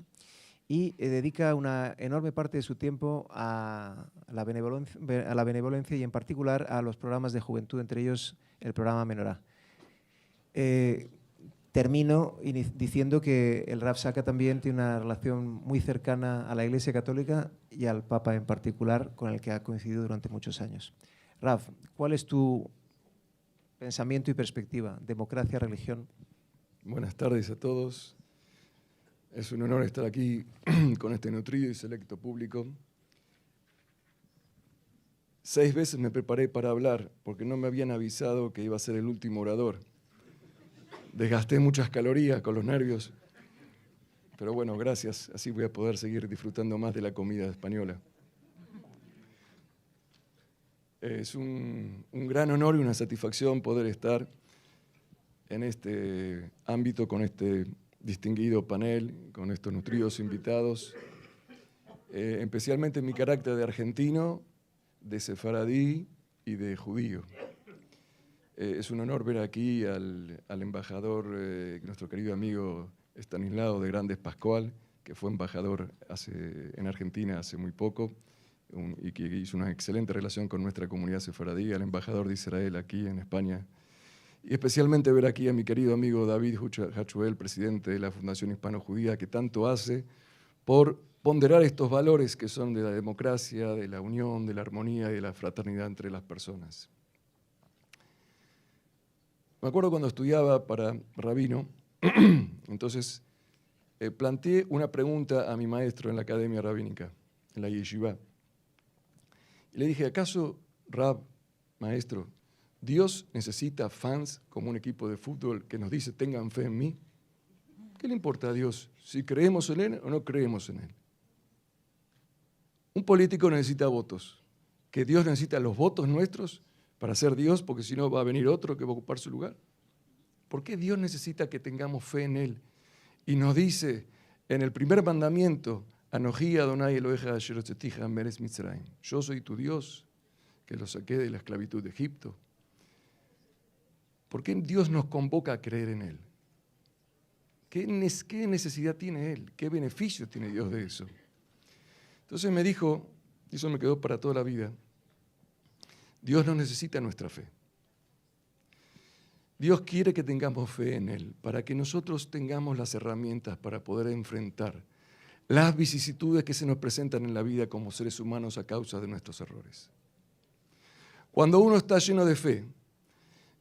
y dedica una enorme parte de su tiempo a la benevolencia y en particular a los programas de juventud, entre ellos el programa Menorá. Termino diciendo que el Rav Saka también tiene una relación muy cercana a la Iglesia Católica y al Papa en particular, con el que ha coincidido durante muchos años. Rav, ¿cuál es tu pensamiento y perspectiva? Democracia, religión. Buenas tardes a todos. Es un honor estar aquí con este nutrido y selecto público. 6 veces me preparé para hablar porque no me habían avisado que iba a ser el último orador. Desgasté muchas calorías con los nervios, pero bueno, gracias. Así voy a poder seguir disfrutando más de la comida española. Es un gran honor y una satisfacción poder estar en este ámbito con este distinguido panel, con estos nutridos invitados, especialmente en mi carácter de argentino, de sefaradí y de judío. Es un honor ver aquí al embajador, nuestro querido amigo Estanislao de Grandes Pascual, que fue embajador en Argentina hace muy poco y que hizo una excelente relación con nuestra comunidad sefaradí, al embajador de Israel aquí en España. Y especialmente ver aquí a mi querido amigo David Hachuel, presidente de la Fundación Hispano-Judía, que tanto hace por ponderar estos valores que son de la democracia, de la unión, de la armonía y de la fraternidad entre las personas. Me acuerdo cuando estudiaba para rabino, entonces planteé una pregunta a mi maestro en la academia rabínica, en la yeshiva. Y le dije, ¿acaso, Rab, maestro, Dios necesita fans como un equipo de fútbol que nos dice tengan fe en mí? ¿Qué le importa a Dios si creemos en Él o no creemos en Él? Un político necesita votos. ¿Que Dios necesita los votos nuestros para ser Dios? Porque si no va a venir otro que va a ocupar su lugar. ¿Por qué Dios necesita que tengamos fe en Él? Y nos dice en el primer mandamiento, Anoji Adonai Eloheja asher hotzetija meretz Mitzrayim. Yo soy tu Dios, que lo saqué de la esclavitud de Egipto. ¿Por qué Dios nos convoca a creer en Él? ¿Qué necesidad tiene Él? ¿Qué beneficio tiene Dios de eso? Entonces me dijo, y eso me quedó para toda la vida, Dios no necesita nuestra fe. Dios quiere que tengamos fe en Él, para que nosotros tengamos las herramientas para poder enfrentar las vicisitudes que se nos presentan en la vida como seres humanos a causa de nuestros errores. Cuando uno está lleno de fe,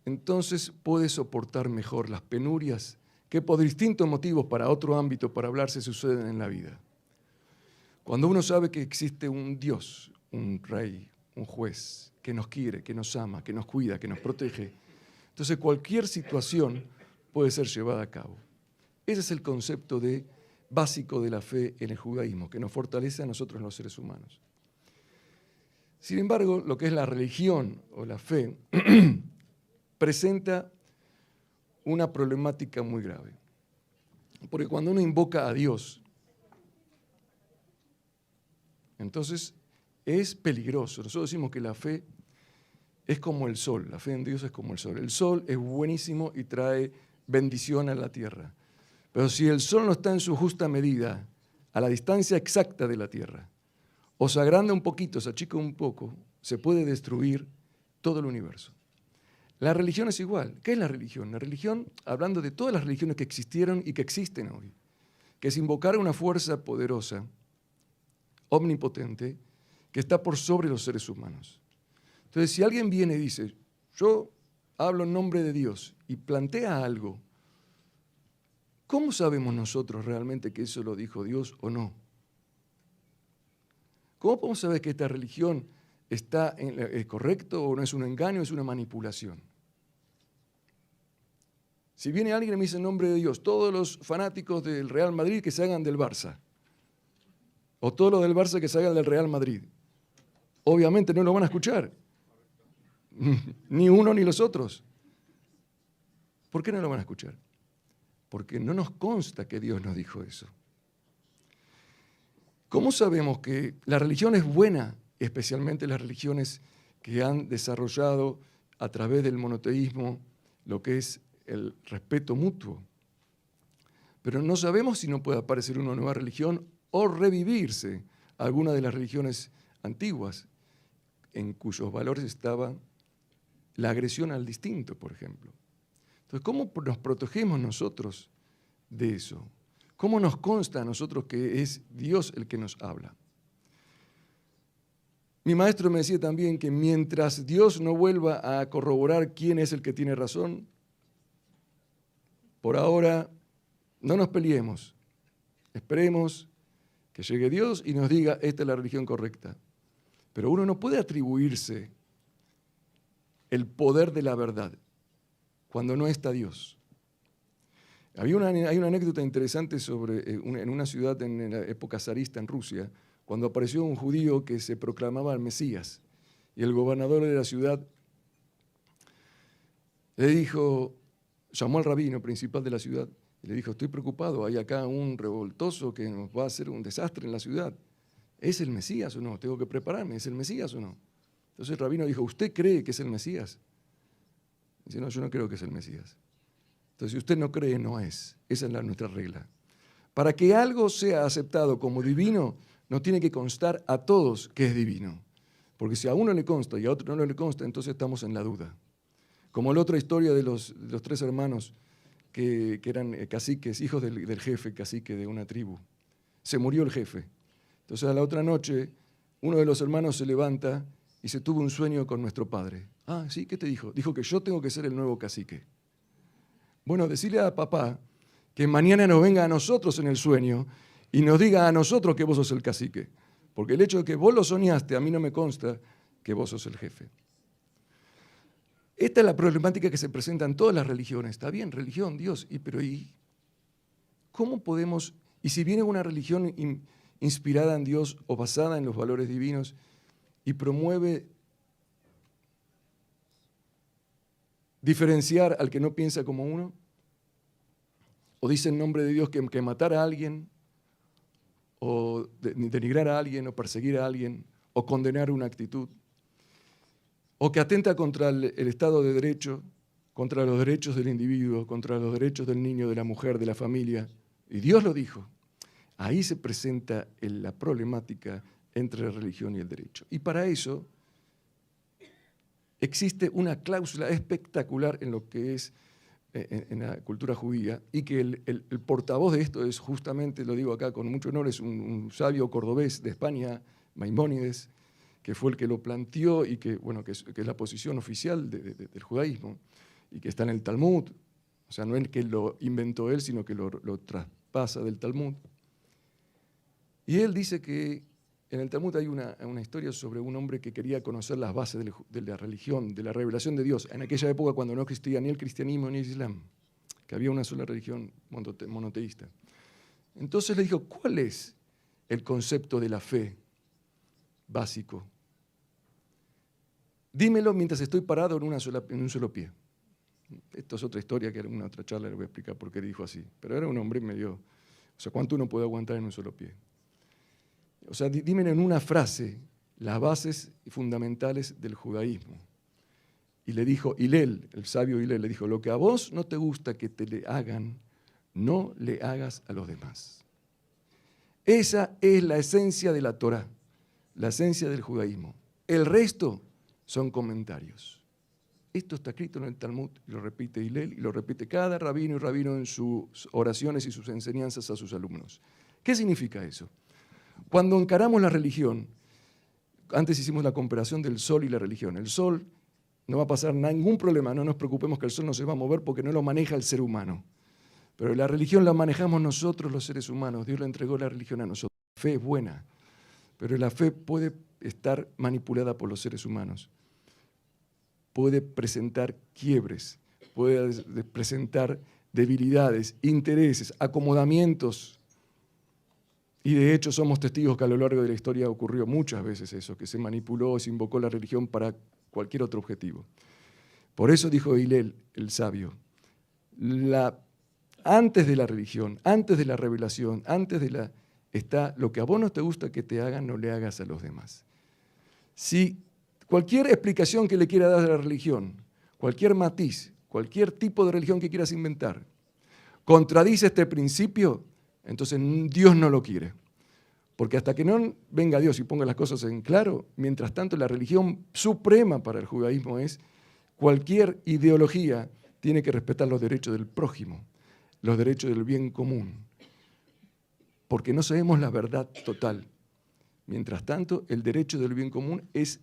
entonces puede soportar mejor las penurias que por distintos motivos para otro ámbito, para hablar, se suceden en la vida. Cuando uno sabe que existe un Dios, un rey, un juez, que nos quiere, que nos ama, que nos cuida, que nos protege, entonces cualquier situación puede ser llevada a cabo. Ese es el concepto básico de la fe en el judaísmo, que nos fortalece a nosotros los seres humanos. Sin embargo, lo que es la religión o la fe presenta una problemática muy grave. Porque cuando uno invoca a Dios, entonces es peligroso. Nosotros decimos que la fe es como el sol, la fe en Dios es como el sol. El sol es buenísimo y trae bendición a la tierra. Pero si el sol no está en su justa medida, a la distancia exacta de la tierra, o se agranda un poquito, se achica un poco, se puede destruir todo el universo. La religión es igual. ¿Qué es la religión? La religión, hablando de todas las religiones que existieron y que existen hoy, que es invocar a una fuerza poderosa, omnipotente, que está por sobre los seres humanos. Entonces, si alguien viene y dice, yo hablo en nombre de Dios y plantea algo, ¿cómo sabemos nosotros realmente que eso lo dijo Dios o no? ¿Cómo podemos saber que esta religión es correcto o no es un engaño, es una manipulación? Si viene alguien y me dice en nombre de Dios, todos los fanáticos del Real Madrid que se hagan del Barça, o todos los del Barça que se hagan del Real Madrid, obviamente no lo van a escuchar, ni uno ni los otros. ¿Por qué no lo van a escuchar? Porque no nos consta que Dios nos dijo eso. ¿Cómo sabemos que la religión es buena, especialmente las religiones que han desarrollado a través del monoteísmo lo que es el respeto mutuo? Pero no sabemos si no puede aparecer una nueva religión o revivirse alguna de las religiones antiguas, en cuyos valores estaba la agresión al distinto, por ejemplo. Entonces, ¿cómo nos protegemos nosotros de eso? ¿Cómo nos consta a nosotros que es Dios el que nos habla? Mi maestro me decía también que mientras Dios no vuelva a corroborar quién es el que tiene razón, por ahora no nos peleemos. Esperemos que llegue Dios y nos diga, esta es la religión correcta. Pero uno no puede atribuirse el poder de la verdad cuando no está Dios. Hay una anécdota interesante en una ciudad en la época zarista en Rusia, cuando apareció un judío que se proclamaba el Mesías, y el gobernador de la ciudad le dijo, llamó al rabino principal de la ciudad, y le dijo, estoy preocupado, hay acá un revoltoso que nos va a hacer un desastre en la ciudad. ¿Es el Mesías o no? Tengo que prepararme, ¿es el Mesías o no? Entonces el rabino dijo, ¿usted cree que es el Mesías? Dice, no, yo no creo que es el Mesías. Entonces, si usted no cree, no es. Esa es nuestra regla. Para que algo sea aceptado como divino, nos tiene que constar a todos que es divino. Porque si a uno le consta y a otro no le consta, entonces estamos en la duda. Como la otra historia de los tres hermanos que eran caciques, hijos del jefe, cacique de una tribu. Se murió el jefe. Entonces, a la otra noche, uno de los hermanos se levanta y se tuvo un sueño con nuestro padre. Ah, ¿sí? ¿Qué te dijo? Dijo que yo tengo que ser el nuevo cacique. Bueno, decirle a papá que mañana nos venga a nosotros en el sueño y nos diga a nosotros que vos sos el cacique. Porque el hecho de que vos lo soñaste, a mí no me consta que vos sos el jefe. Esta es la problemática que se presenta en todas las religiones. Está bien, religión, Dios, pero ¿cómo podemos? Y si viene una religión inspirada en Dios o basada en los valores divinos y promueve diferenciar al que no piensa como uno, o dice en nombre de Dios que matar a alguien, o denigrar a alguien, o perseguir a alguien, o condenar una actitud, o que atenta contra el Estado de Derecho, contra los derechos del individuo, contra los derechos del niño, de la mujer, de la familia, y Dios lo dijo. Ahí se presenta la problemática entre la religión y el derecho. Y para eso existe una cláusula espectacular en lo que es en la cultura judía, y que el portavoz de esto es justamente, lo digo acá con mucho honor, es un sabio cordobés de España, Maimónides, que fue el que lo planteó y que, bueno, que es la posición oficial del judaísmo, y que está en el Talmud. O sea, no es que lo inventó él, sino que lo traspasa del Talmud. Y él dice que en el Talmud hay una historia sobre un hombre que quería conocer las bases de la religión, de la revelación de Dios, en aquella época cuando no existía ni el cristianismo ni el islam, que había una sola religión monoteísta. Entonces le dijo, ¿cuál es el concepto de la fe básico? Dímelo mientras estoy parado en un solo pie. Esto es otra historia que en una otra charla le voy a explicar por qué dijo así. Pero era un hombre medio... O sea, ¿cuánto uno puede aguantar en un solo pie? O sea, dime en una frase las bases fundamentales del judaísmo. Y le dijo Hillel, el sabio Hillel, le dijo, lo que a vos no te gusta que te le hagan, no le hagas a los demás. Esa es la esencia de la Torá, la esencia del judaísmo. El resto son comentarios. Esto está escrito en el Talmud, y lo repite Hillel, y lo repite cada rabino y rabino en sus oraciones y sus enseñanzas a sus alumnos. ¿Qué significa eso? Cuando encaramos la religión, antes hicimos la comparación del sol y la religión. El sol no va a pasar ningún problema, no nos preocupemos que el sol no se va a mover porque no lo maneja el ser humano. Pero la religión la manejamos nosotros los seres humanos, Dios le entregó la religión a nosotros. La fe es buena, pero la fe puede estar manipulada por los seres humanos. Puede presentar quiebres, puede presentar debilidades, intereses, acomodamientos. Y de hecho somos testigos que a lo largo de la historia ocurrió muchas veces eso, que se manipuló, se invocó la religión para cualquier otro objetivo. Por eso dijo Hillel, el sabio, antes de la religión, antes de la revelación, está lo que a vos no te gusta que te hagan, no le hagas a los demás. Si cualquier explicación que le quiera dar a la religión, cualquier matiz, cualquier tipo de religión que quieras inventar, contradice este principio, entonces Dios no lo quiere. Porque hasta que no venga Dios y ponga las cosas en claro, mientras tanto la religión suprema para el judaísmo es cualquier ideología tiene que respetar los derechos del prójimo, los derechos del bien común. Porque no sabemos la verdad total. Mientras tanto, el derecho del bien común es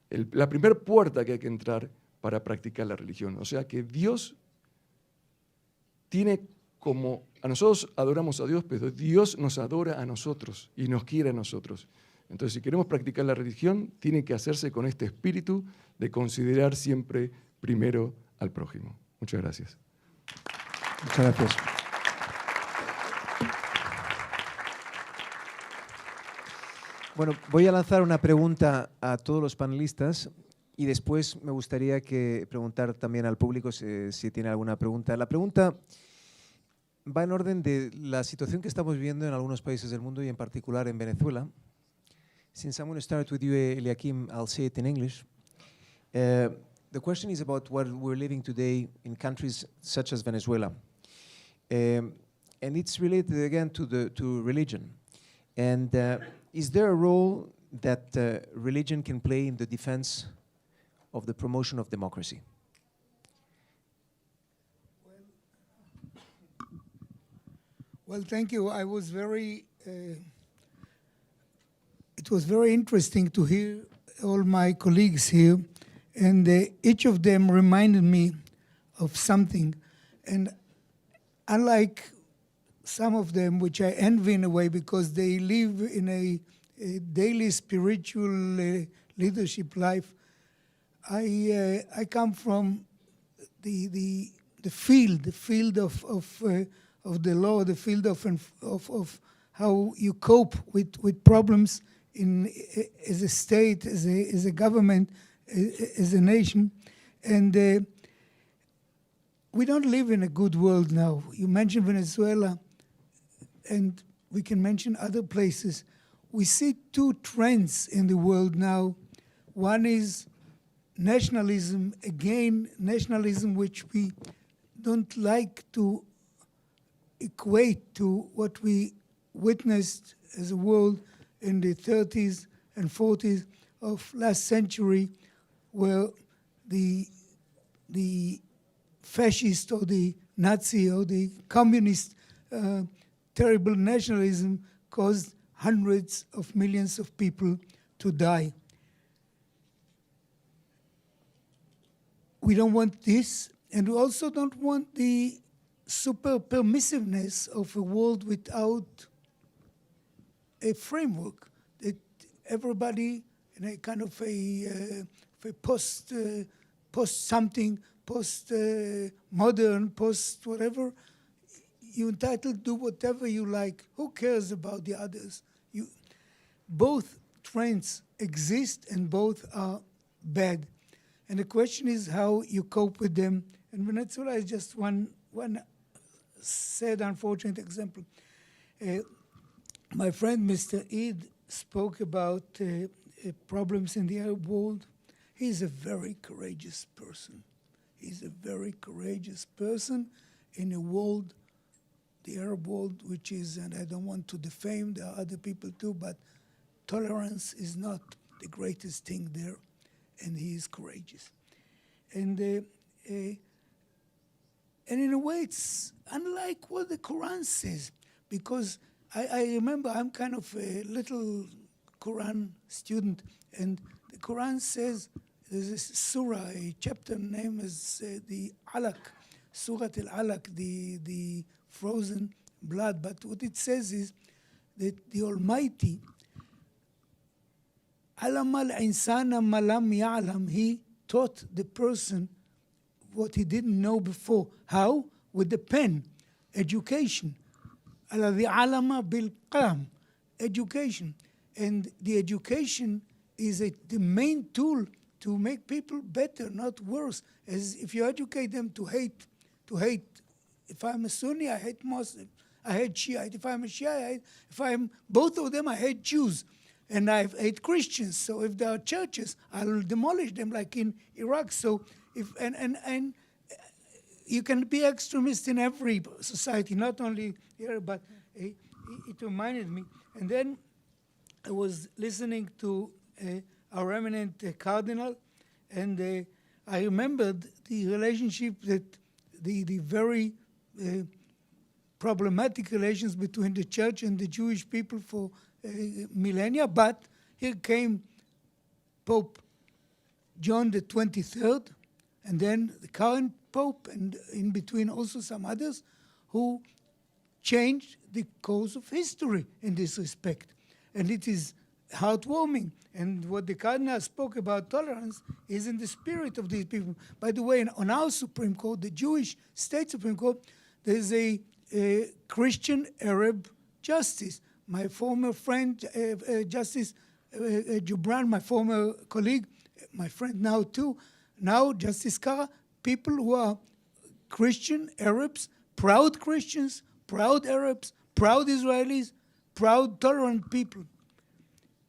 la primera puerta que hay que entrar para practicar la religión. O sea que Dios tiene como... A nosotros adoramos a Dios, pero Dios nos adora a nosotros y nos quiere a nosotros. Entonces, si queremos practicar la religión, tiene que hacerse con este espíritu de considerar siempre primero al prójimo. Muchas gracias. Muchas gracias. Bueno, voy a lanzar una pregunta a todos los panelistas y después me gustaría preguntar también al público si tiene alguna pregunta. La pregunta va en orden de la situación que estamos viviendo en algunos países del mundo y en particular en Venezuela. Since I'm going to start with you, Eliakim, I'll say it in English. The question is about what we're living today in countries such as Venezuela. And it's related again to religion. And is there a role that religion can play in the defense of the promotion of democracy? Well, thank you. I was very, it was very interesting to hear all my colleagues here, and each of them reminded me of something. And unlike some of them, which I envy in a way because they live in a daily spiritual leadership life, I come from the field of the law, the field of how you cope with problems as a state, as a government, as a nation, and we don't live in a good world now. You mentioned Venezuela, and we can mention other places. We see two trends in the world now. One is nationalism, again, nationalism which we don't like to equate to what we witnessed as a world in the 30s and 40s of last century, where the fascist or the Nazi or the communist terrible nationalism caused hundreds of millions of people to die. We don't want this, and we also don't want the super permissiveness of a world without a framework, that everybody in a kind of a post something, post modern, post whatever, you're entitled to do whatever you like. Who cares about the others? Both trends exist and both are bad. And the question is how you cope with them. And Venezuela is just one sad, unfortunate example. My friend, Mr. Eid, spoke about problems in the Arab world. He's a very courageous person. He's a very courageous person in a world, the Arab world, which is, and I don't want to defame, there are other people too, but tolerance is not the greatest thing there, and he is courageous. And in a way, it's unlike what the Quran says, because I remember I'm kind of a little Quran student, and the Quran says, there's a surah, a chapter name is the Alaq, Surah Al-Alaq, the frozen blood. But what it says is that the Almighty, Alam al-insana malam ya'lam, he taught the person what he didn't know before. How? With the pen, education. Alladhi alama bil qalam, education. And the education is the main tool to make people better, not worse. As if you educate them to hate. If I'm a Sunni, I hate Muslim. I hate Shiite. If I'm a Shiite, if I'm both of them, I hate Jews. And I hate Christians. So if there are churches, I'll demolish them, like in Iraq. So if and you can be extremist in every society, not only here, but it reminded me. And then I was listening to our eminent cardinal, and I remembered the relationship that the very problematic relations between the church and the Jewish people for millennia. But here came Pope John the 23rd, and then the current Pope, and in between also some others, who changed the course of history in this respect. And it is heartwarming. And what the Cardinal spoke about tolerance is in the spirit of these people. By the way, on our Supreme Court, the Jewish State Supreme Court, there's a Christian Arab justice. My former friend, Justice Gibran, my former colleague, my friend now too, now Justice Kara, people who are Christian Arabs, proud Christians, proud Arabs, proud Israelis, proud, tolerant people.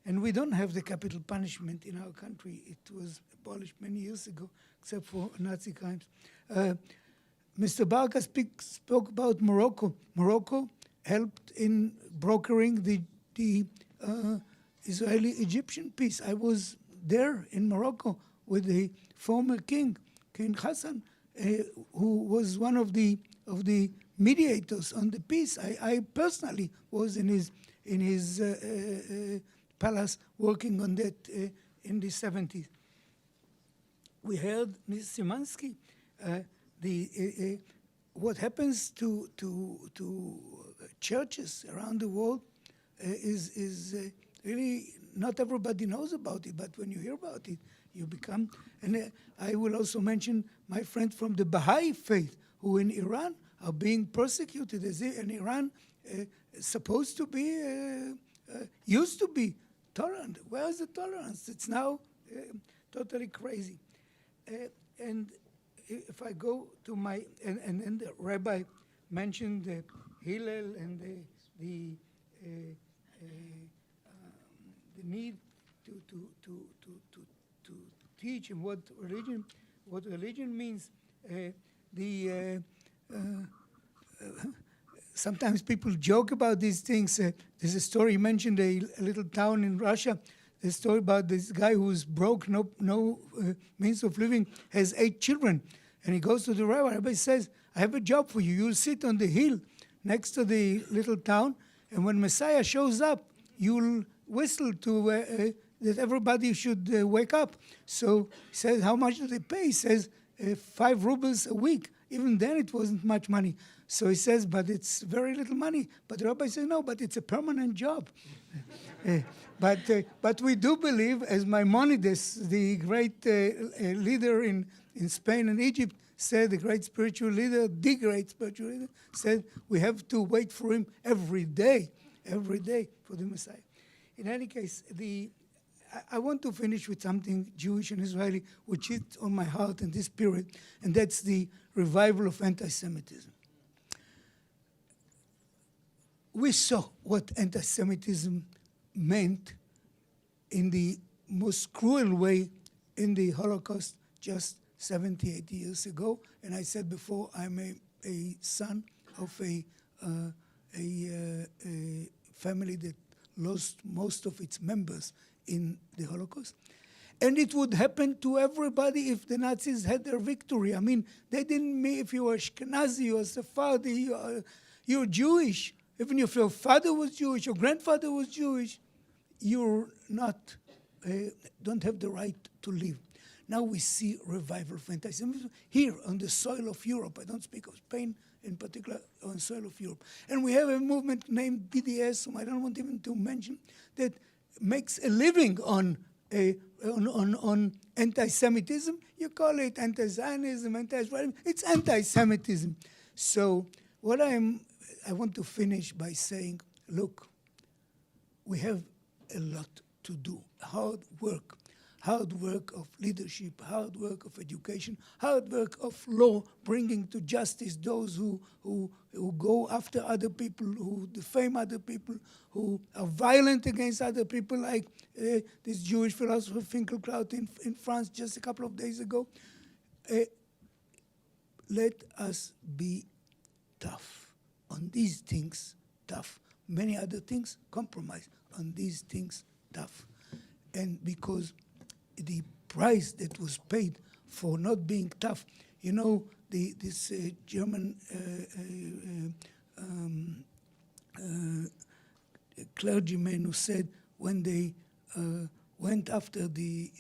And we don't have the capital punishment in our country. It was abolished many years ago, except for Nazi crimes. Mr. Barker spoke about Morocco. Morocco helped in brokering the Israeli-Egyptian peace. I was there in Morocco with the former king, King Hassan, who was one of the mediators on the peace. I personally was in his palace working on that in the 70s. We heard Ms. Szymanski, what happens to churches around the world is really not everybody knows about it, but when you hear about it, you become. And I will also mention my friend from the Baha'i faith, who in Iran are being persecuted, as in Iran supposed to be, used to be tolerant. Where is the tolerance? It's now totally crazy. And if I go to my, and the rabbi mentioned the Hillel and the need to teach and what religion means. Sometimes people joke about these things. There's a story, you mentioned a little town in Russia, the story about this guy who's broke, no means of living, has 8 children. And he goes to the rabbi. The rabbi says, I have a job for you. You'll sit on the hill next to the little town, and when Messiah shows up, you'll whistle to that everybody should wake up. So he says, how much do they pay? He says, 5 rubles a week. Even then it wasn't much money. So he says, but it's very little money. But the rabbi says, no, but it's a permanent job. But we do believe, as Maimonides, the great leader in Spain and Egypt, said, the great spiritual leader, said, we have to wait for him every day for the Messiah. In any case, I want to finish with something Jewish and Israeli, which is on my heart in this period, and that's the revival of anti-Semitism. We saw what anti-Semitism meant in the most cruel way in the Holocaust just 78 years ago. And I said before, I'm a son of a family that lost most of its members in the Holocaust. And it would happen to everybody if the Nazis had their victory. I mean, they didn't mean if you were Ashkenazi or Sephardi, you're Jewish. Even if your father was Jewish, your grandfather was Jewish, you're not, don't have the right to live. Now we see revival of anti-Semitism here on the soil of Europe. I don't speak of Spain in particular, on the soil of Europe. And we have a movement named BDS, whom I don't want even to mention, that makes a living on anti-Semitism. You call it anti-Zionism, anti-Israelism. It's anti-Semitism. So what I want to finish by saying, look, we have a lot to do. Hard work of leadership, hard work of education, hard work of law, bringing to justice those who go after other people, who defame other people, who are violent against other people, like this Jewish philosopher Finkelkraut in France just a couple of days ago. Let us be tough. On these things, tough. Many other things, compromise. On these things, tough. And because the price that was paid for not being tough, you know, this German clergyman who said when they went after the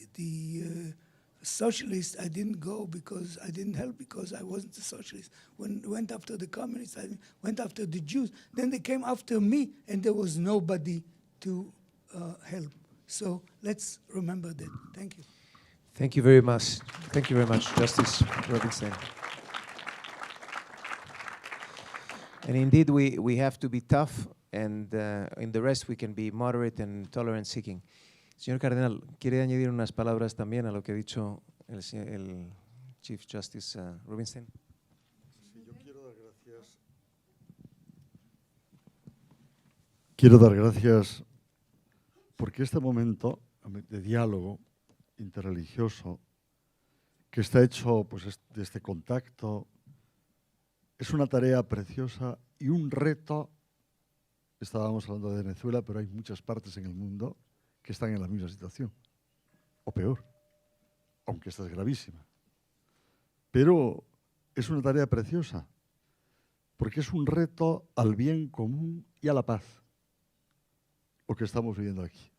socialists, I didn't go because I didn't help because I wasn't a socialist. When they went after the communists, I went after the Jews. Then they came after me, and there was nobody to help. So let's remember that. Thank you. Thank you very much. Thank you very much, Justice Rubinstein. And indeed, we have to be tough, and in the rest we can be moderate and tolerance-seeking. Señor Cardenal, ¿quiere añadir unas palabras también a lo que ha dicho el Chief Justice Rubinstein? Sí, yo quiero dar gracias porque este momento de diálogo interreligioso que está hecho pues, de este contacto es una tarea preciosa y un reto. Estábamos hablando de Venezuela, pero hay muchas partes en el mundo que están en la misma situación, o peor, aunque esta es gravísima. Pero es una tarea preciosa, porque es un reto al bien común y a la paz, lo que estamos viviendo aquí.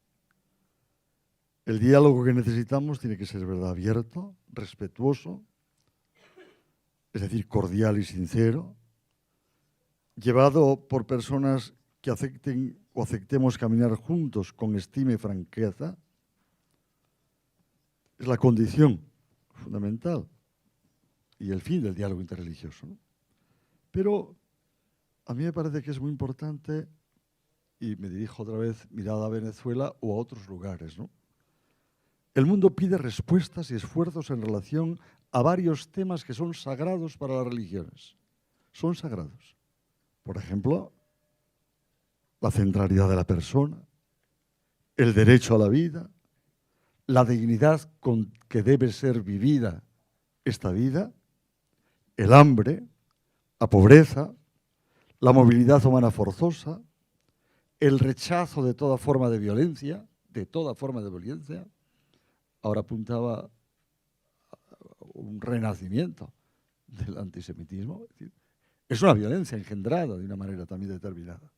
El diálogo que necesitamos tiene que ser, ¿verdad?, abierto, respetuoso. es decir, cordial y sincero, llevado por personas que acepten o aceptemos caminar juntos con estima y franqueza, es la condición fundamental y el fin del diálogo interreligioso, ¿no? Pero a mí me parece que es muy importante, y me dirijo otra vez mirada a Venezuela o a otros lugares, ¿no? El mundo pide respuestas y esfuerzos en relación a varios temas que son sagrados para las religiones. Son sagrados. Por ejemplo, la centralidad de la persona, el derecho a la vida, la dignidad con que debe ser vivida esta vida, el hambre, la pobreza, la movilidad humana forzosa, el rechazo de toda forma de violencia, ahora apuntaba a un renacimiento del antisemitismo. Es decir, es una violencia engendrada de una manera también determinada.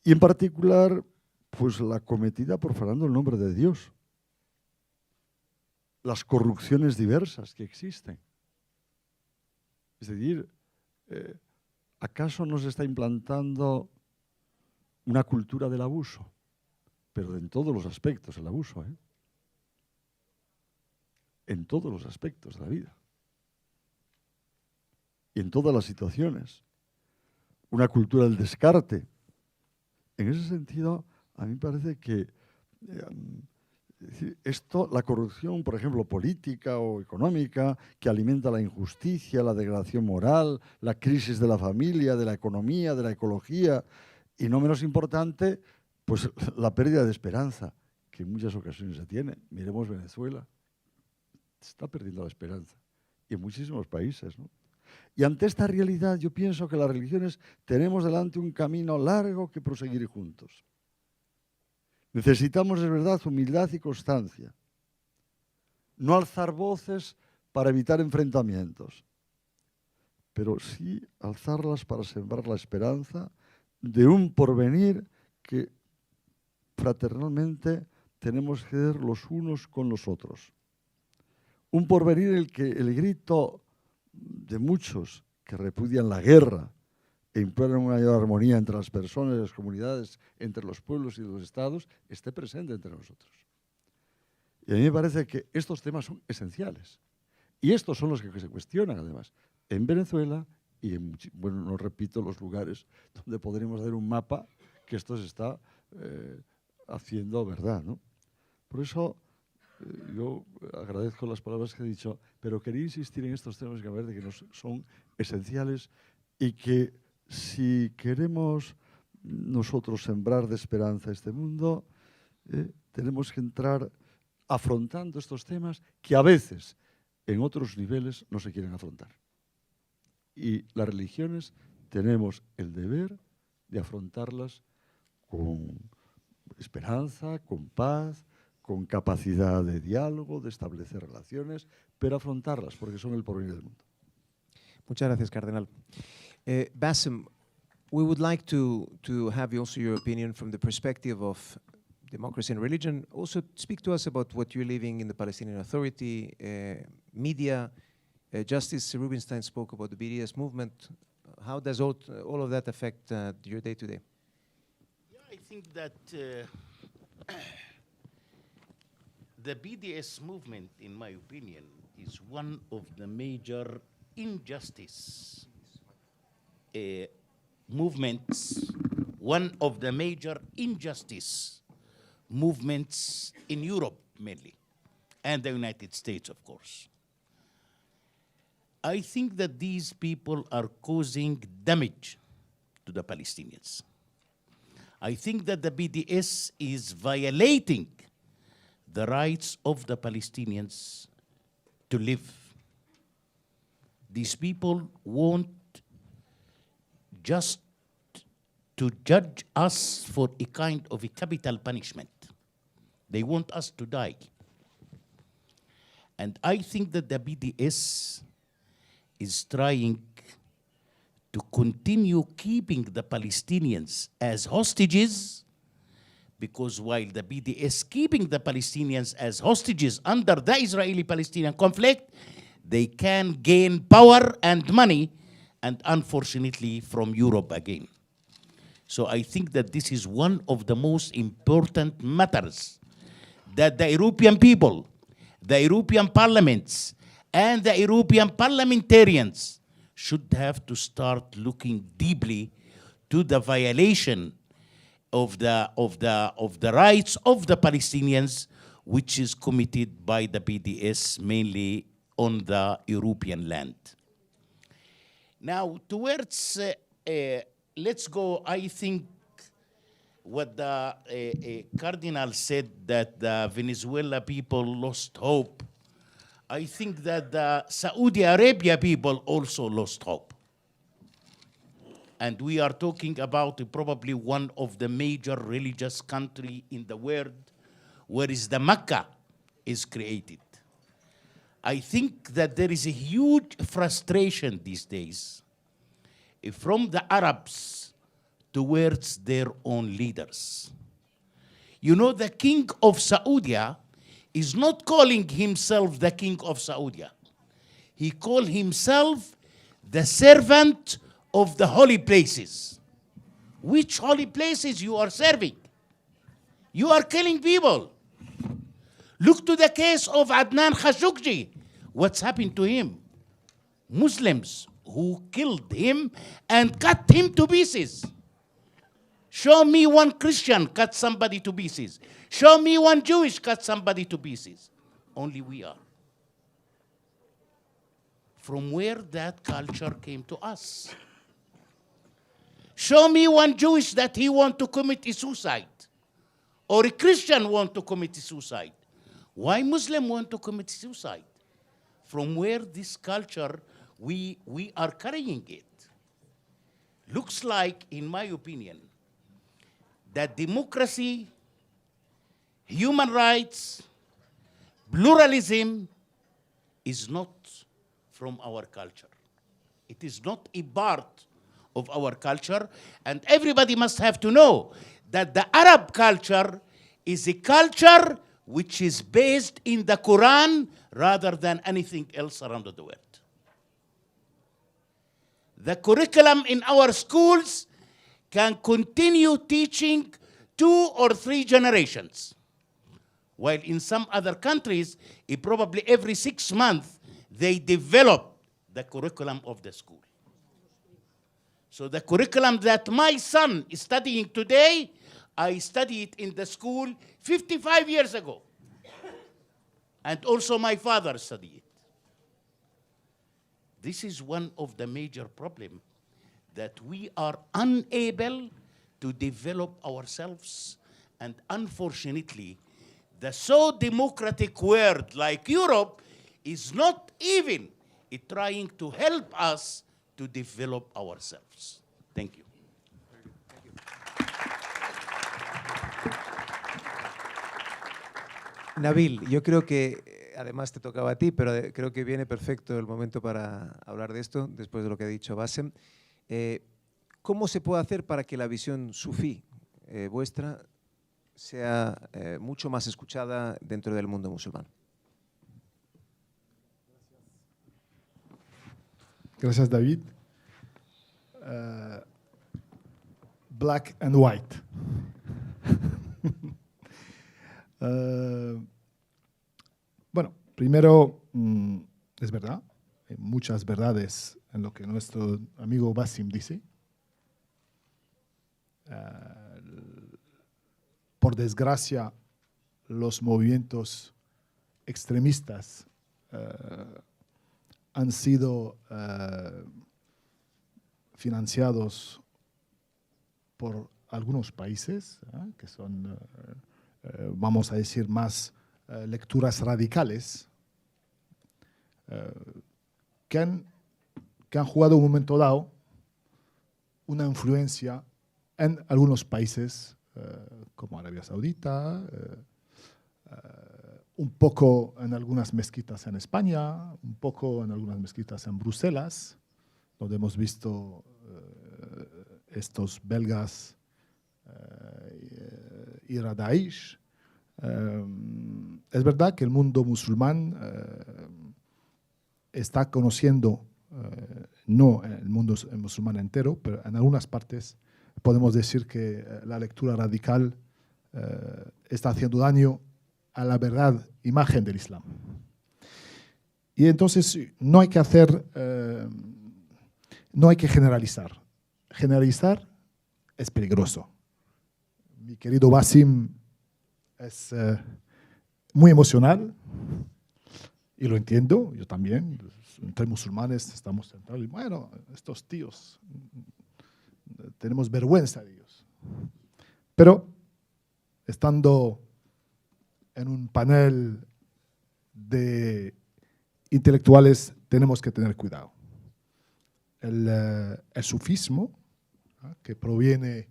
Y en particular, pues la cometida profanando el nombre de Dios. Las corrupciones diversas que existen. Es decir, ¿acaso no se está implantando una cultura del abuso? Pero en todos los aspectos el abuso, ¿eh? En todos los aspectos de la vida. Y en todas las situaciones. Una cultura del descarte. En ese sentido, a mí me parece que esto, la corrupción, por ejemplo, política o económica, que alimenta la injusticia, la degradación moral, la crisis de la familia, de la economía, de la ecología, y no menos importante, pues la pérdida de esperanza, que en muchas ocasiones se tiene. Miremos Venezuela, se está perdiendo la esperanza, y en muchísimos países, ¿no? Y ante esta realidad yo pienso que las religiones tenemos delante un camino largo que proseguir juntos. Necesitamos, es verdad, humildad y constancia. No alzar voces para evitar enfrentamientos, pero sí alzarlas para sembrar la esperanza de un porvenir que fraternalmente tenemos que ver los unos con los otros. Un porvenir en el que el grito de muchos que repudian la guerra e imploran una mayor armonía entre las personas y las comunidades, entre los pueblos y los estados, esté presente entre nosotros. Y a mí me parece que estos temas son esenciales. Y estos son los que se cuestionan, además, en Venezuela y en, bueno, no repito los lugares donde podremos hacer un mapa que esto se está haciendo verdad, ¿no? Por eso yo agradezco las palabras que he dicho, pero quería insistir en estos temas que me parece que nos son esenciales y que si queremos nosotros sembrar de esperanza este mundo, tenemos que entrar afrontando estos temas que a veces en otros niveles no se quieren afrontar. Y las religiones tenemos el deber de afrontarlas con esperanza, con paz, con capacidad de diálogo, de establecer relaciones, pero afrontarlas porque son el porvenir del mundo. Muchas gracias, Cardenal. Bassem, we would like to have also your opinion from the perspective of democracy and religion. Also speak to us about what you're living in the Palestinian Authority, media. Justice Rubinstein spoke about the BDS movement. How does all of that affect your day-to-day? Yeah, I think that the BDS movement, in my opinion, is one of the major injustice movements, one of the major injustice movements in Europe mainly, and the United States, of course. I think that these people are causing damage to the Palestinians. I think that the BDS is violating the rights of the Palestinians to live. These people want just to judge us for a kind of a capital punishment. They want us to die. And I think that the BDS is trying to continue keeping the Palestinians as hostages, because while the BDS keeping the Palestinians as hostages under the Israeli-Palestinian conflict, they can gain power and money, and unfortunately from Europe again. So I think that this is one of the most important matters that the European people, the European parliaments, and the European parliamentarians should have to start looking deeply to the violation of the rights of the Palestinians, which is committed by the BDS mainly on the European land. Now, towards, let's go, I think, what the Cardinal said, that the Venezuela people lost hope. I think that the Saudi Arabia people also lost hope. And we are talking about probably one of the major religious countries in the world where is the Mecca is created. I think that there is a huge frustration these days from the Arabs towards their own leaders. You know, the king of Saudi is not calling himself the king of Saudi. He called himself the servant of the holy places. Which holy places you are serving? You are killing people. Look to the case of Adnan Khashoggi. What's happened to him? Muslims who killed him and cut him to pieces. Show me one Christian cut somebody to pieces. Show me one Jewish cut somebody to pieces. Only we are. From where that culture came to us. Show me one Jewish that he want to commit a suicide, or a Christian want to commit a suicide. Why Muslim want to commit suicide? From where this culture, we are carrying it. Looks like, in my opinion, that democracy, human rights, pluralism is not from our culture. It is not a part of our culture, and everybody must have to know that the Arab culture is a culture which is based in the Quran rather than anything else around the world. The curriculum in our schools can continue teaching 2 or 3 generations, while in some other countries, probably every 6 months, they develop the curriculum of the school. So the curriculum that my son is studying today, I studied in the school 55 years ago. And also my father studied it. This is one of the major problems, that we are unable to develop ourselves. And unfortunately, the so democratic world like Europe is not even trying to help us to develop ourselves. Thank you. Nabil, yo creo que, además te tocaba a ti, pero creo que viene perfecto el momento para hablar de esto, después de lo que ha dicho Bassem. ¿Cómo se puede hacer para que la visión sufí vuestra sea mucho más escuchada dentro del mundo musulmán? Gracias, David. Black and white. Bueno, primero, es verdad, hay muchas verdades en lo que nuestro amigo Bassem dice. Por desgracia, los movimientos extremistas han sido financiados por algunos países, que son, vamos a decir, más lecturas radicales, que han jugado en un momento dado una influencia en algunos países, como Arabia Saudita, un poco en algunas mezquitas en España, un poco en algunas mezquitas en Bruselas, donde hemos visto estos belgas ir a Daesh. Es verdad que el mundo musulmán está conociendo, no en el mundo musulmán entero, pero en algunas partes podemos decir que la lectura radical está haciendo daño a la verdad, imagen del Islam. Y entonces no hay que hacer, no hay que generalizar. Generalizar es peligroso. Mi querido Basim es muy emocional y lo entiendo, yo también. Entre musulmanes estamos sentados y bueno, estos tíos, tenemos vergüenza de ellos. Pero estando en un panel de intelectuales tenemos que tener cuidado. El sufismo, que proviene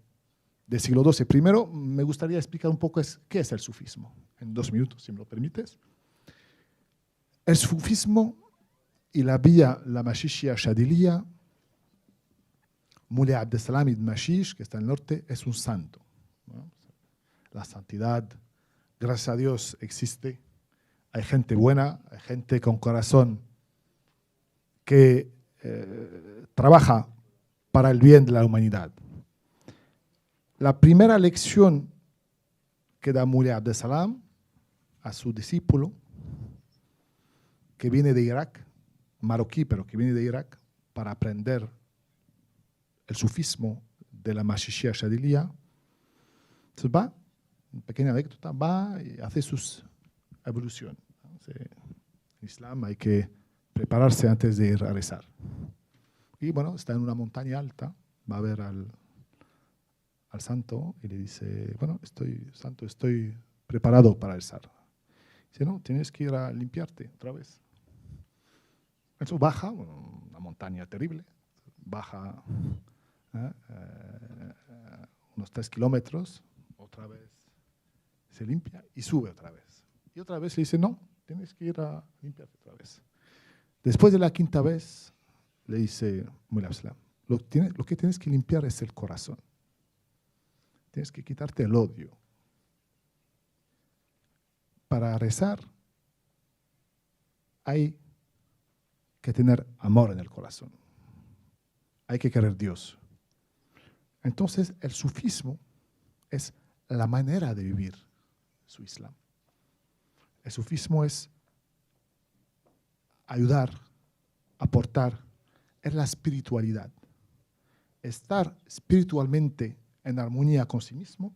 del siglo XII. Primero, me gustaría explicar un poco qué es el sufismo, en 2 minutos, si me lo permites. El sufismo y la vía, la Mashishia Shadiliya, Mullah Abdesalam ibn Mashish, que está en el norte, es un santo, ¿no? La santidad, gracias a Dios, existe. Hay gente buena, hay gente con corazón que trabaja para el bien de la humanidad. La primera lección que da Mullah Abdesalam a su discípulo, que viene de Irak, marroquí, pero que viene de Irak, para aprender el sufismo de la Mashishia Shadiliya, entonces va, una pequeña anécdota, va y hace sus evolución. En Islam hay que prepararse antes de ir a rezar. Y bueno, está en una montaña alta, va a ver al santo y le dice, bueno, santo, estoy preparado para rezar. Dice, no, tienes que ir a limpiarte otra vez. Entonces baja, una montaña terrible, baja unos 3 kilómetros, otra vez se limpia y sube otra vez. Y otra vez le dice, no, tienes que ir a limpiarte otra vez. Después de la 5ª vez, le dice Mullah Abdesalam, lo que tienes que limpiar es el corazón. Tienes que quitarte el odio. Para rezar hay que tener amor en el corazón. Hay que querer Dios. Entonces, el sufismo es la manera de vivir su Islam. El sufismo es ayudar, aportar, es la espiritualidad. Estar espiritualmente en armonía con sí mismo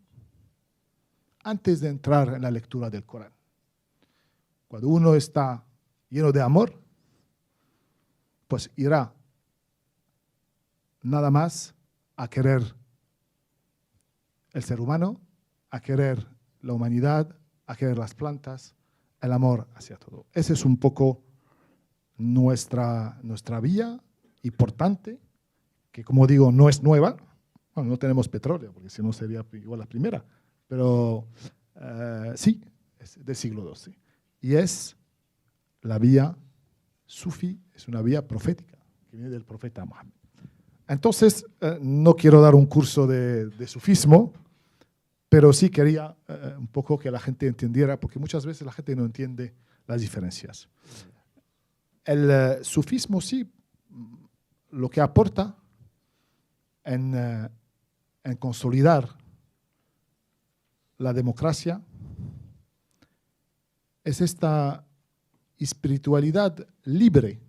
antes de entrar en la lectura del Corán. Cuando uno está lleno de amor, pues irá nada más a querer el ser humano, a querer la humanidad, a querer las plantas, el amor hacia todo. Esa es un poco nuestra vía importante, que como digo, no es nueva. Bueno, no tenemos petróleo, porque si no sería igual la primera, pero sí, es del siglo XII. Y es la vía sufí, es una vía profética, que viene del profeta Mohammed. Entonces, no quiero dar un curso de sufismo, pero sí quería un poco que la gente entendiera, porque muchas veces la gente no entiende las diferencias. El sufismo sí, lo que aporta en consolidar la democracia es esta espiritualidad libre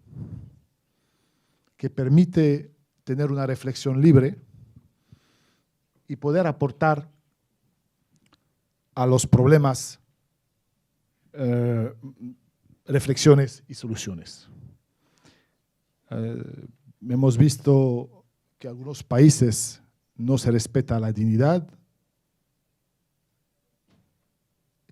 que permite tener una reflexión libre y poder aportar a los problemas reflexiones y soluciones. Hemos visto que en algunos países no se respeta la dignidad,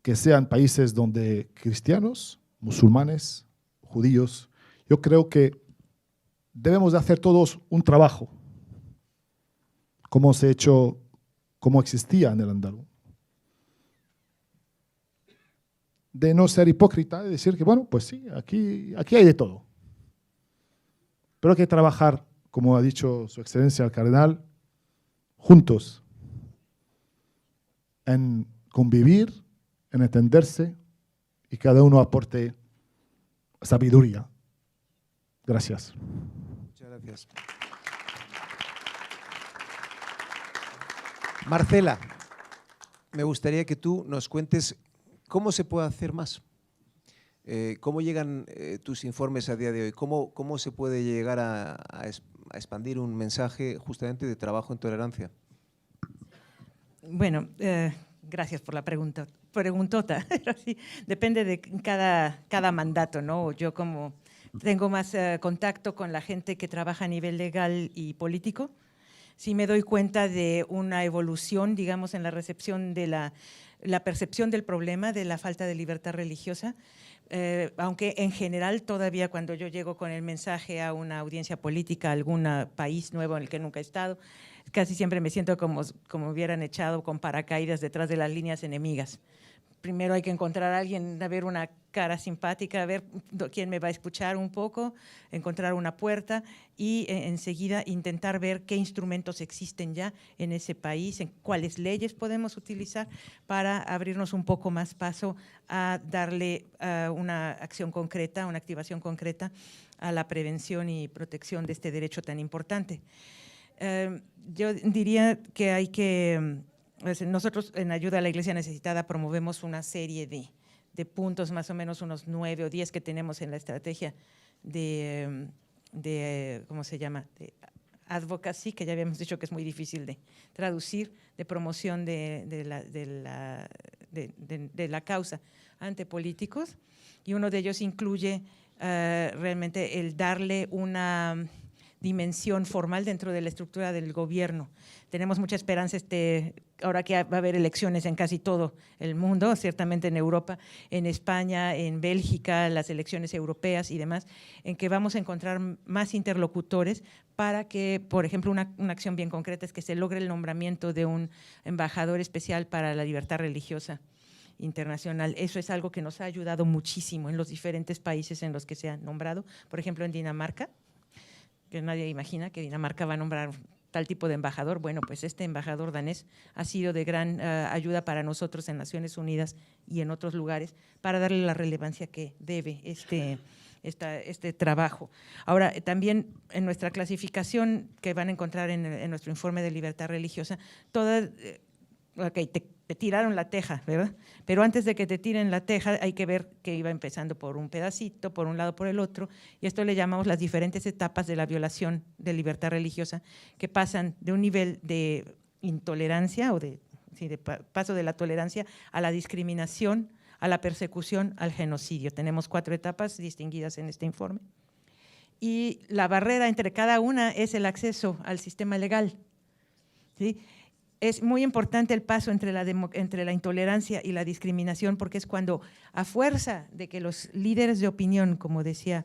que sean países donde cristianos, musulmanes, judíos. Yo creo que debemos de hacer todos un trabajo, como se ha hecho, como existía en el andaluz, de no ser hipócrita, de decir que, bueno, pues sí, aquí hay de todo. Pero hay que trabajar, como ha dicho su excelencia el cardenal, juntos, en convivir, en entenderse, y cada uno aporte sabiduría Gracias. Muchas gracias. Marcela, me gustaría que tú nos cuentes cómo se puede hacer más. ¿Cómo llegan tus informes a día de hoy? ¿Cómo se puede llegar a expandir un mensaje justamente de trabajo en tolerancia? Bueno, gracias por la preguntota. Sí, depende de cada mandato, ¿no? Yo como tengo más contacto con la gente que trabaja a nivel legal y político, sí me doy cuenta de una evolución, digamos, en la recepción de la percepción del problema, de la falta de libertad religiosa, aunque en general todavía cuando yo llego con el mensaje a una audiencia política, a algún país nuevo en el que nunca he estado, casi siempre me siento como hubieran echado con paracaídas detrás de las líneas enemigas. Primero hay que encontrar a alguien, a ver una cara simpática, a ver quién me va a escuchar un poco, encontrar una puerta y enseguida intentar ver qué instrumentos existen ya en ese país, en cuáles leyes podemos utilizar para abrirnos un poco más paso a darle una acción concreta, una activación concreta a la prevención y protección de este derecho tan importante. Yo diría que hay que… Nosotros en Ayuda a la Iglesia Necesitada promovemos una serie de puntos, más o menos unos 9 o 10 que tenemos en la estrategia de ¿cómo se llama?, de advocacy, que ya habíamos dicho que es muy difícil de traducir, de promoción de la causa ante políticos, y uno de ellos incluye realmente el darle una dimensión formal dentro de la estructura del gobierno. Tenemos mucha esperanza ahora que va a haber elecciones en casi todo el mundo, ciertamente en Europa, en España, en Bélgica, las elecciones europeas y demás, en que vamos a encontrar más interlocutores para que, por ejemplo, una acción bien concreta es que se logre el nombramiento de un embajador especial para la libertad religiosa internacional. Eso es algo que nos ha ayudado muchísimo en los diferentes países en los que se ha nombrado. Por ejemplo, en Dinamarca, que nadie imagina que Dinamarca va a nombrar tal tipo de embajador. Bueno, pues este embajador danés ha sido de gran ayuda para nosotros en Naciones Unidas y en otros lugares para darle la relevancia que debe este trabajo. Ahora, también en nuestra clasificación que van a encontrar en nuestro informe de libertad religiosa, te tiraron la teja, ¿verdad? Pero antes de que te tiren la teja hay que ver que iba empezando por un pedacito, por un lado, por el otro, y esto le llamamos las diferentes etapas de la violación de libertad religiosa, que pasan de un nivel de intolerancia o de paso de la tolerancia a la discriminación, a la persecución, al genocidio. Tenemos 4 etapas distinguidas en este informe. Y la barrera entre cada una es el acceso al sistema legal, ¿sí? Es muy importante el paso entre la intolerancia y la discriminación, porque es cuando, a fuerza de que los líderes de opinión, como decía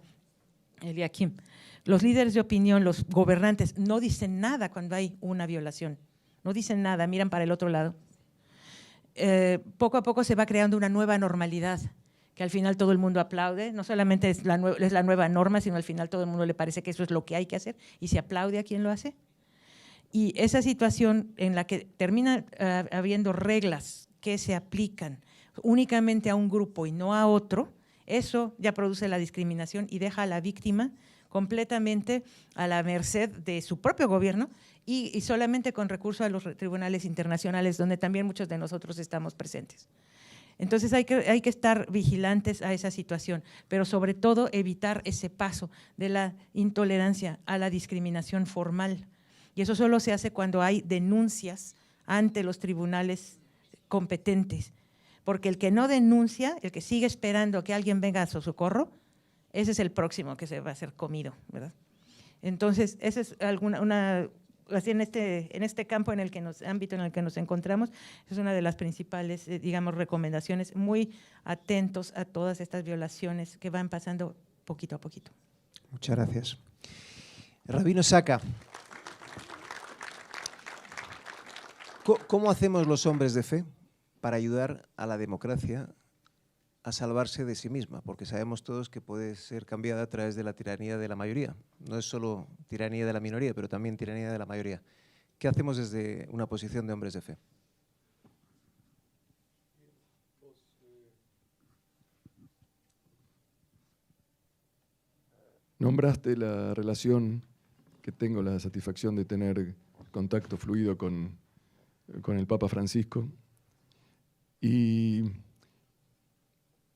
Eliakim, los líderes de opinión, los gobernantes, no dicen nada cuando hay una violación, no dicen nada, miran para el otro lado. Poco a poco se va creando una nueva normalidad, que al final todo el mundo aplaude, no solamente es la nueva norma, sino al final todo el mundo le parece que eso es lo que hay que hacer y se aplaude a quien lo hace. Y esa situación en la que termina habiendo reglas que se aplican únicamente a un grupo y no a otro, eso ya produce la discriminación y deja a la víctima completamente a la merced de su propio gobierno y solamente con recurso a los tribunales internacionales, donde también muchos de nosotros estamos presentes. Entonces hay que estar vigilantes a esa situación, pero sobre todo evitar ese paso de la intolerancia a la discriminación formal. Y eso solo se hace cuando hay denuncias ante los tribunales competentes, porque el que no denuncia, el que sigue esperando que alguien venga a su socorro, ese es el próximo que se va a ser comido, ¿verdad? Entonces, esa es así en este campo, ámbito en el que nos encontramos, es una de las principales, digamos, recomendaciones, muy atentos a todas estas violaciones que van pasando poquito a poquito. Muchas gracias. Rabino Saka, ¿cómo hacemos los hombres de fe para ayudar a la democracia a salvarse de sí misma? Porque sabemos todos que puede ser cambiada a través de la tiranía de la mayoría. No es solo tiranía de la minoría, pero también tiranía de la mayoría. ¿Qué hacemos desde una posición de hombres de fe? Nombraste la relación que tengo, la satisfacción de tener contacto fluido con el Papa Francisco. Y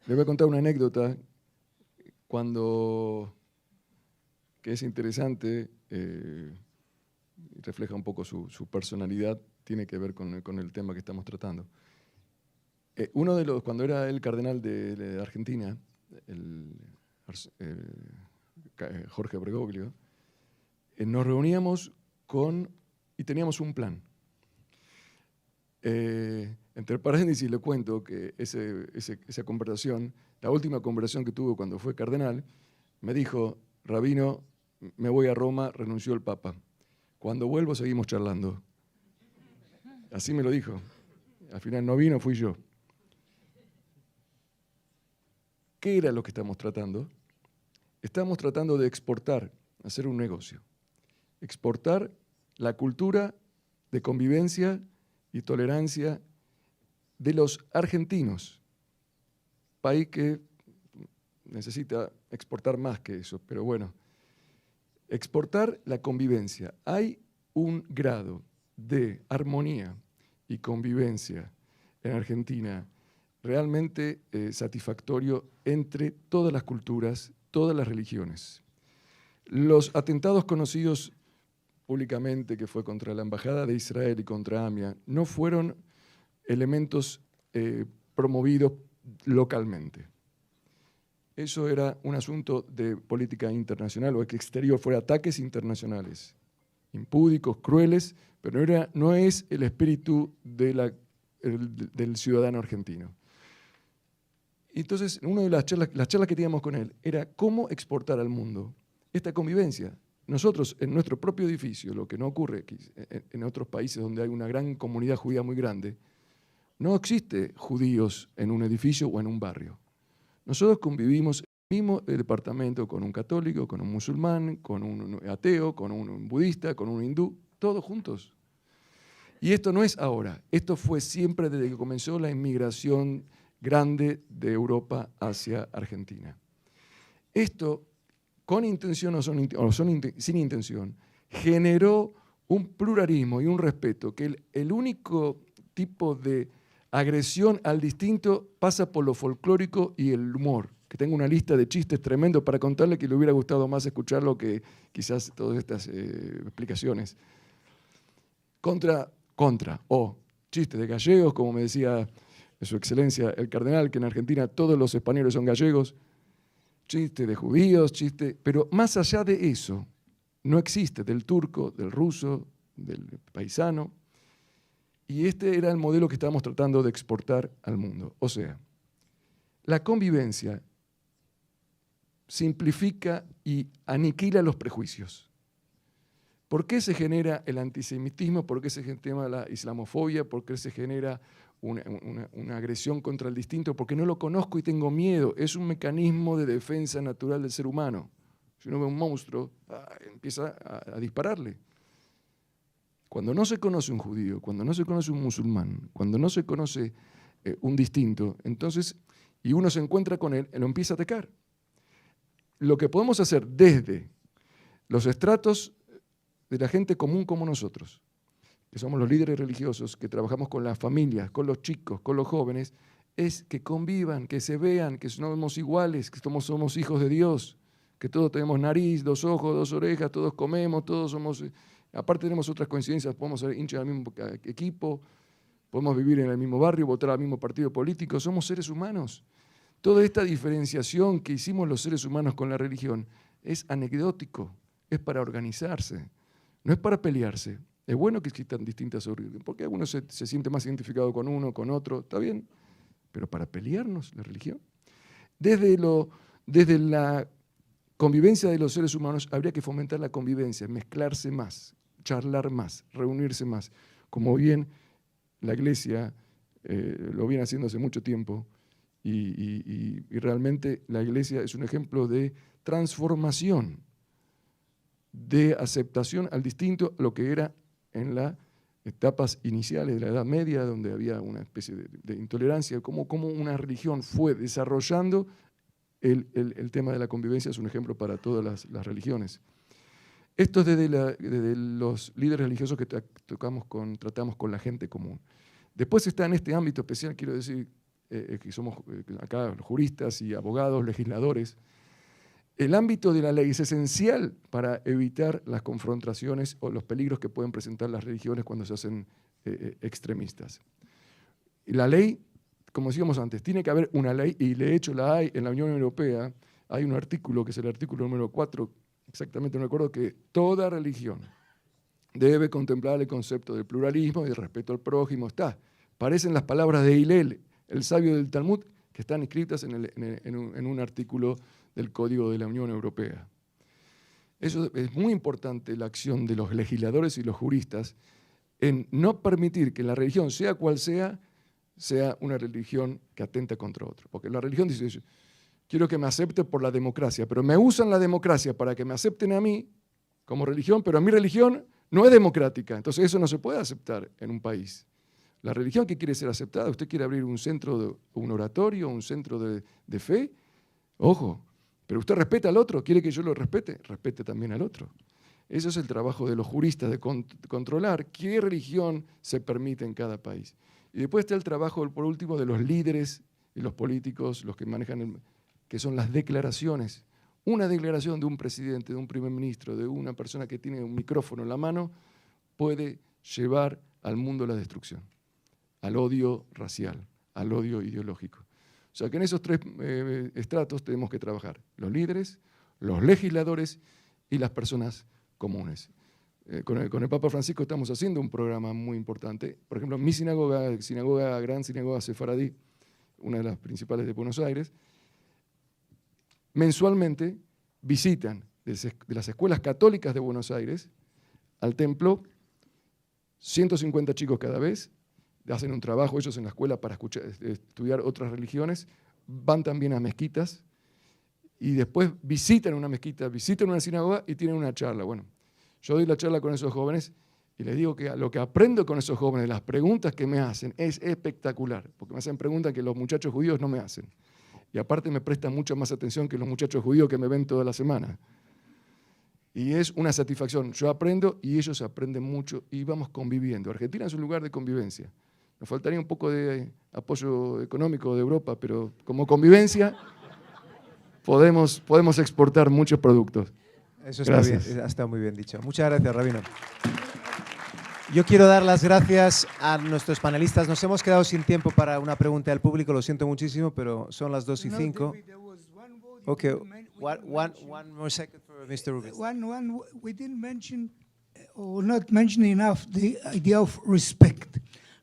le voy a contar una anécdota que es interesante, refleja un poco su personalidad, tiene que ver con el tema que estamos tratando. Cuando era el cardenal de Argentina, Jorge Bergoglio, nos reuníamos y teníamos un plan. Entre paréntesis le cuento que esa conversación, la última conversación que tuvo cuando fue cardenal, me dijo: Rabino, me voy a Roma, renunció el Papa. Cuando vuelvo seguimos charlando. Así me lo dijo. Al final no vino, fui yo. ¿Qué era lo que estamos tratando? Estamos tratando de exportar, hacer un negocio. Exportar la cultura de convivencia y tolerancia de los argentinos. País que necesita exportar más que eso, pero bueno. Exportar la convivencia. Hay un grado de armonía y convivencia en Argentina realmente satisfactorio entre todas las culturas, todas las religiones. Los atentados conocidos públicamente, que fue contra la Embajada de Israel y contra AMIA, no fueron elementos promovidos localmente. Eso era un asunto de política internacional o exterior, fuera ataques internacionales, impúdicos, crueles, pero no es el espíritu del ciudadano argentino. Entonces, una de las charlas que teníamos con él era cómo exportar al mundo esta convivencia. Nosotros, en nuestro propio edificio, lo que no ocurre en otros países donde hay una gran comunidad judía muy grande, no existe judíos en un edificio o en un barrio. Nosotros convivimos en el mismo departamento con un católico, con un musulmán, con un ateo, con un budista, con un hindú, todos juntos. Y esto no es ahora, esto fue siempre desde que comenzó la inmigración grande de Europa hacia Argentina. Esto, con intención o sin intención, generó un pluralismo y un respeto que el único tipo de agresión al distinto pasa por lo folclórico y el humor. Que tengo una lista de chistes tremendos para contarle, que le hubiera gustado más escucharlo que quizás todas estas explicaciones. Contra o chistes de gallegos, como me decía Su Excelencia el Cardenal, que en Argentina todos los españoles son gallegos, chistes de judíos, pero más allá de eso, no existe del turco, del ruso, del paisano, y este era el modelo que estábamos tratando de exportar al mundo. O sea, la convivencia simplifica y aniquila los prejuicios. ¿Por qué se genera el antisemitismo? ¿Por qué se genera la islamofobia? ¿Por qué se genera una agresión contra el distinto? Porque no lo conozco y tengo miedo. Es un mecanismo de defensa natural del ser humano. Si uno ve un monstruo, empieza a dispararle. Cuando no se conoce un judío, cuando no se conoce un musulmán, cuando no se conoce un distinto, entonces, y uno se encuentra con él, lo empieza a atacar. Lo que podemos hacer desde los estratos de la gente común como nosotros, que somos los líderes religiosos, que trabajamos con las familias, con los chicos, con los jóvenes, es que convivan, que se vean, que somos iguales, que somos hijos de Dios, que todos tenemos nariz, 2 ojos, 2 orejas, todos comemos, todos somos... Aparte tenemos otras coincidencias, podemos ser hinchas del mismo equipo, podemos vivir en el mismo barrio, votar al mismo partido político, somos seres humanos. Toda esta diferenciación que hicimos los seres humanos con la religión es anecdótico, es para organizarse, no es para pelearse. Es bueno que existan distintas religiones, porque uno se siente más identificado con uno, con otro, está bien, pero para pelearnos la religión. Desde la convivencia de los seres humanos habría que fomentar la convivencia, mezclarse más, charlar más, reunirse más, como bien la Iglesia lo viene haciendo hace mucho tiempo, y realmente la Iglesia es un ejemplo de transformación, de aceptación al distinto, lo que era en las etapas iniciales de la Edad Media, donde había una especie de intolerancia, como una religión fue desarrollando el tema de la convivencia es un ejemplo para todas las religiones. Esto es desde los líderes religiosos que tratamos con la gente común. Después está en este ámbito especial, quiero decir, que somos acá juristas y abogados, legisladores. El ámbito de la ley es esencial para evitar las confrontaciones o los peligros que pueden presentar las religiones cuando se hacen extremistas. Y la ley, como decíamos antes, tiene que haber una ley, y de hecho la hay en la Unión Europea. Hay un artículo, que es el artículo número 4, exactamente no recuerdo, que toda religión debe contemplar el concepto del pluralismo y del respeto al prójimo. Parecen las palabras de Hillel, el sabio del Talmud, que están escritas en un artículo del Código de la Unión Europea. Eso es muy importante, la acción de los legisladores y los juristas en no permitir que la religión, sea cual sea una religión que atenta contra otro. Porque la religión dice, quiero que me acepten por la democracia, pero me usan la democracia para que me acepten a mí como religión, pero mi religión no es democrática. Entonces eso no se puede aceptar en un país. La religión que quiere ser aceptada, usted quiere abrir un centro, un oratorio, un centro de fe, ojo, pero usted respeta al otro, quiere que yo lo respete, respete también al otro. Ese es el trabajo de los juristas, de controlar qué religión se permite en cada país. Y después está el trabajo, por último, de los líderes y los políticos, los que manejan, que son las declaraciones. Una declaración de un presidente, de un primer ministro, de una persona que tiene un micrófono en la mano, puede llevar al mundo a la destrucción, al odio racial, al odio ideológico. O sea que en esos tres estratos tenemos que trabajar: los líderes, los legisladores y las personas comunes. Con el Papa Francisco estamos haciendo un programa muy importante. Por ejemplo, mi sinagoga, Gran Sinagoga Sefaradí, una de las principales de Buenos Aires, mensualmente visitan de las escuelas católicas de Buenos Aires al templo 150 chicos cada vez. Hacen un trabajo ellos en la escuela para estudiar otras religiones, van también a mezquitas y después visitan una mezquita, visitan una sinagoga y tienen una charla. Bueno, yo doy la charla con esos jóvenes y les digo que lo que aprendo con esos jóvenes, las preguntas que me hacen, es espectacular, porque me hacen preguntas que los muchachos judíos no me hacen. Y aparte me prestan mucha más atención que los muchachos judíos que me ven toda la semana. Y es una satisfacción. Yo aprendo y ellos aprenden mucho y vamos conviviendo. Argentina es un lugar de convivencia. Nos faltaría un poco de apoyo económico de Europa, pero como convivencia podemos exportar muchos productos. Eso está bien, está muy bien dicho. Muchas gracias, Rabino. Yo quiero dar las gracias a nuestros panelistas. Nos hemos quedado sin tiempo para una pregunta del público, lo siento muchísimo, pero son las 2:05. Okay, one more second for Mr. Rubin. We didn't mention, or not mention enough, the idea of respect.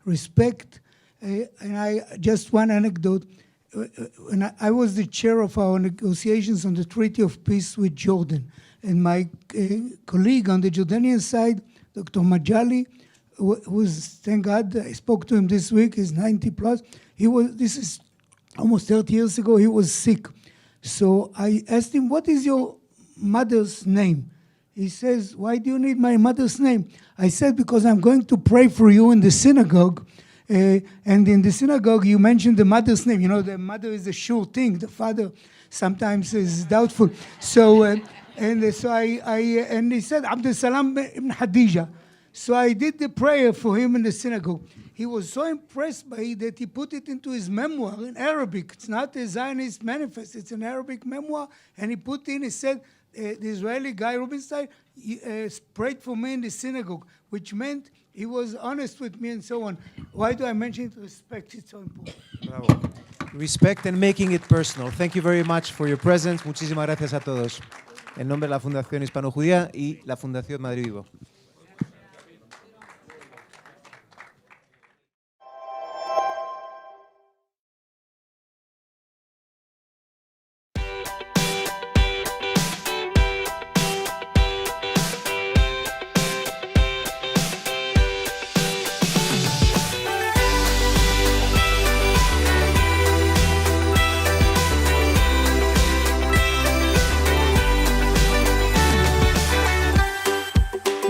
Respect, and just one anecdote. When I was the chair of our negotiations on the Treaty of Peace with Jordan, and my colleague on the Jordanian side, Dr. Majali, who's, thank God, I spoke to him this week, he's 90 plus. This is almost 30 years ago, he was sick. So I asked him, what is your mother's name? He says, why do you need my mother's name? I said, because I'm going to pray for you in the synagogue. And in the synagogue, you mentioned the mother's name. You know, the mother is a sure thing. The father sometimes is doubtful. So, and he said, Abdul Salam ibn Hadija. So I did the prayer for him in the synagogue. He was so impressed by it that he put it into his memoir in Arabic. It's not a Zionist manifest. It's an Arabic memoir. And he said, the Israeli guy, Rubinstein, prayed for me in the synagogue, which meant he was honest with me and so on. Why do I mention it? Respect, it's so important. Bravo. Respect and making it personal. Thank you very much for your presence. Muchísimas gracias a todos. En nombre de la Fundación Hispano-Judía y la Fundación Madrid Vivo.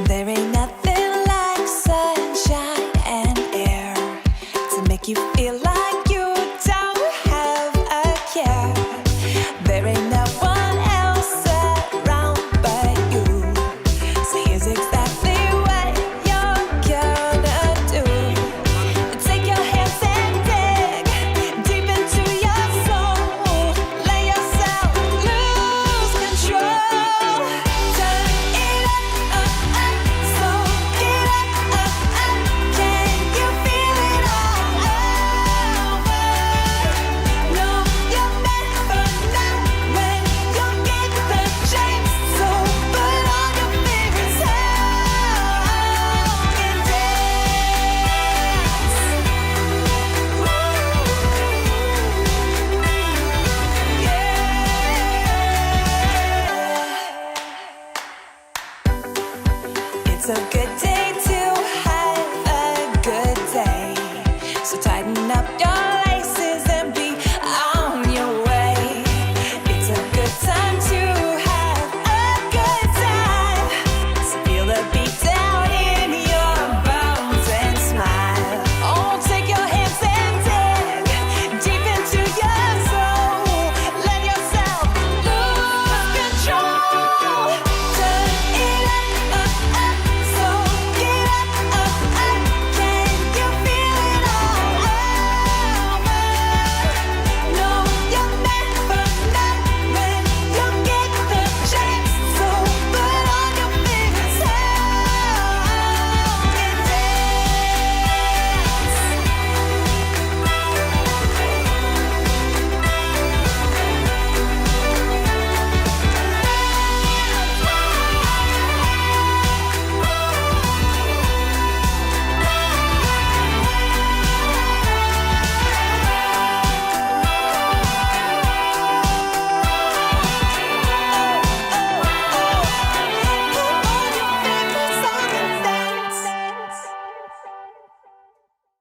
There ain't nothing like sunshine and air to make you feel like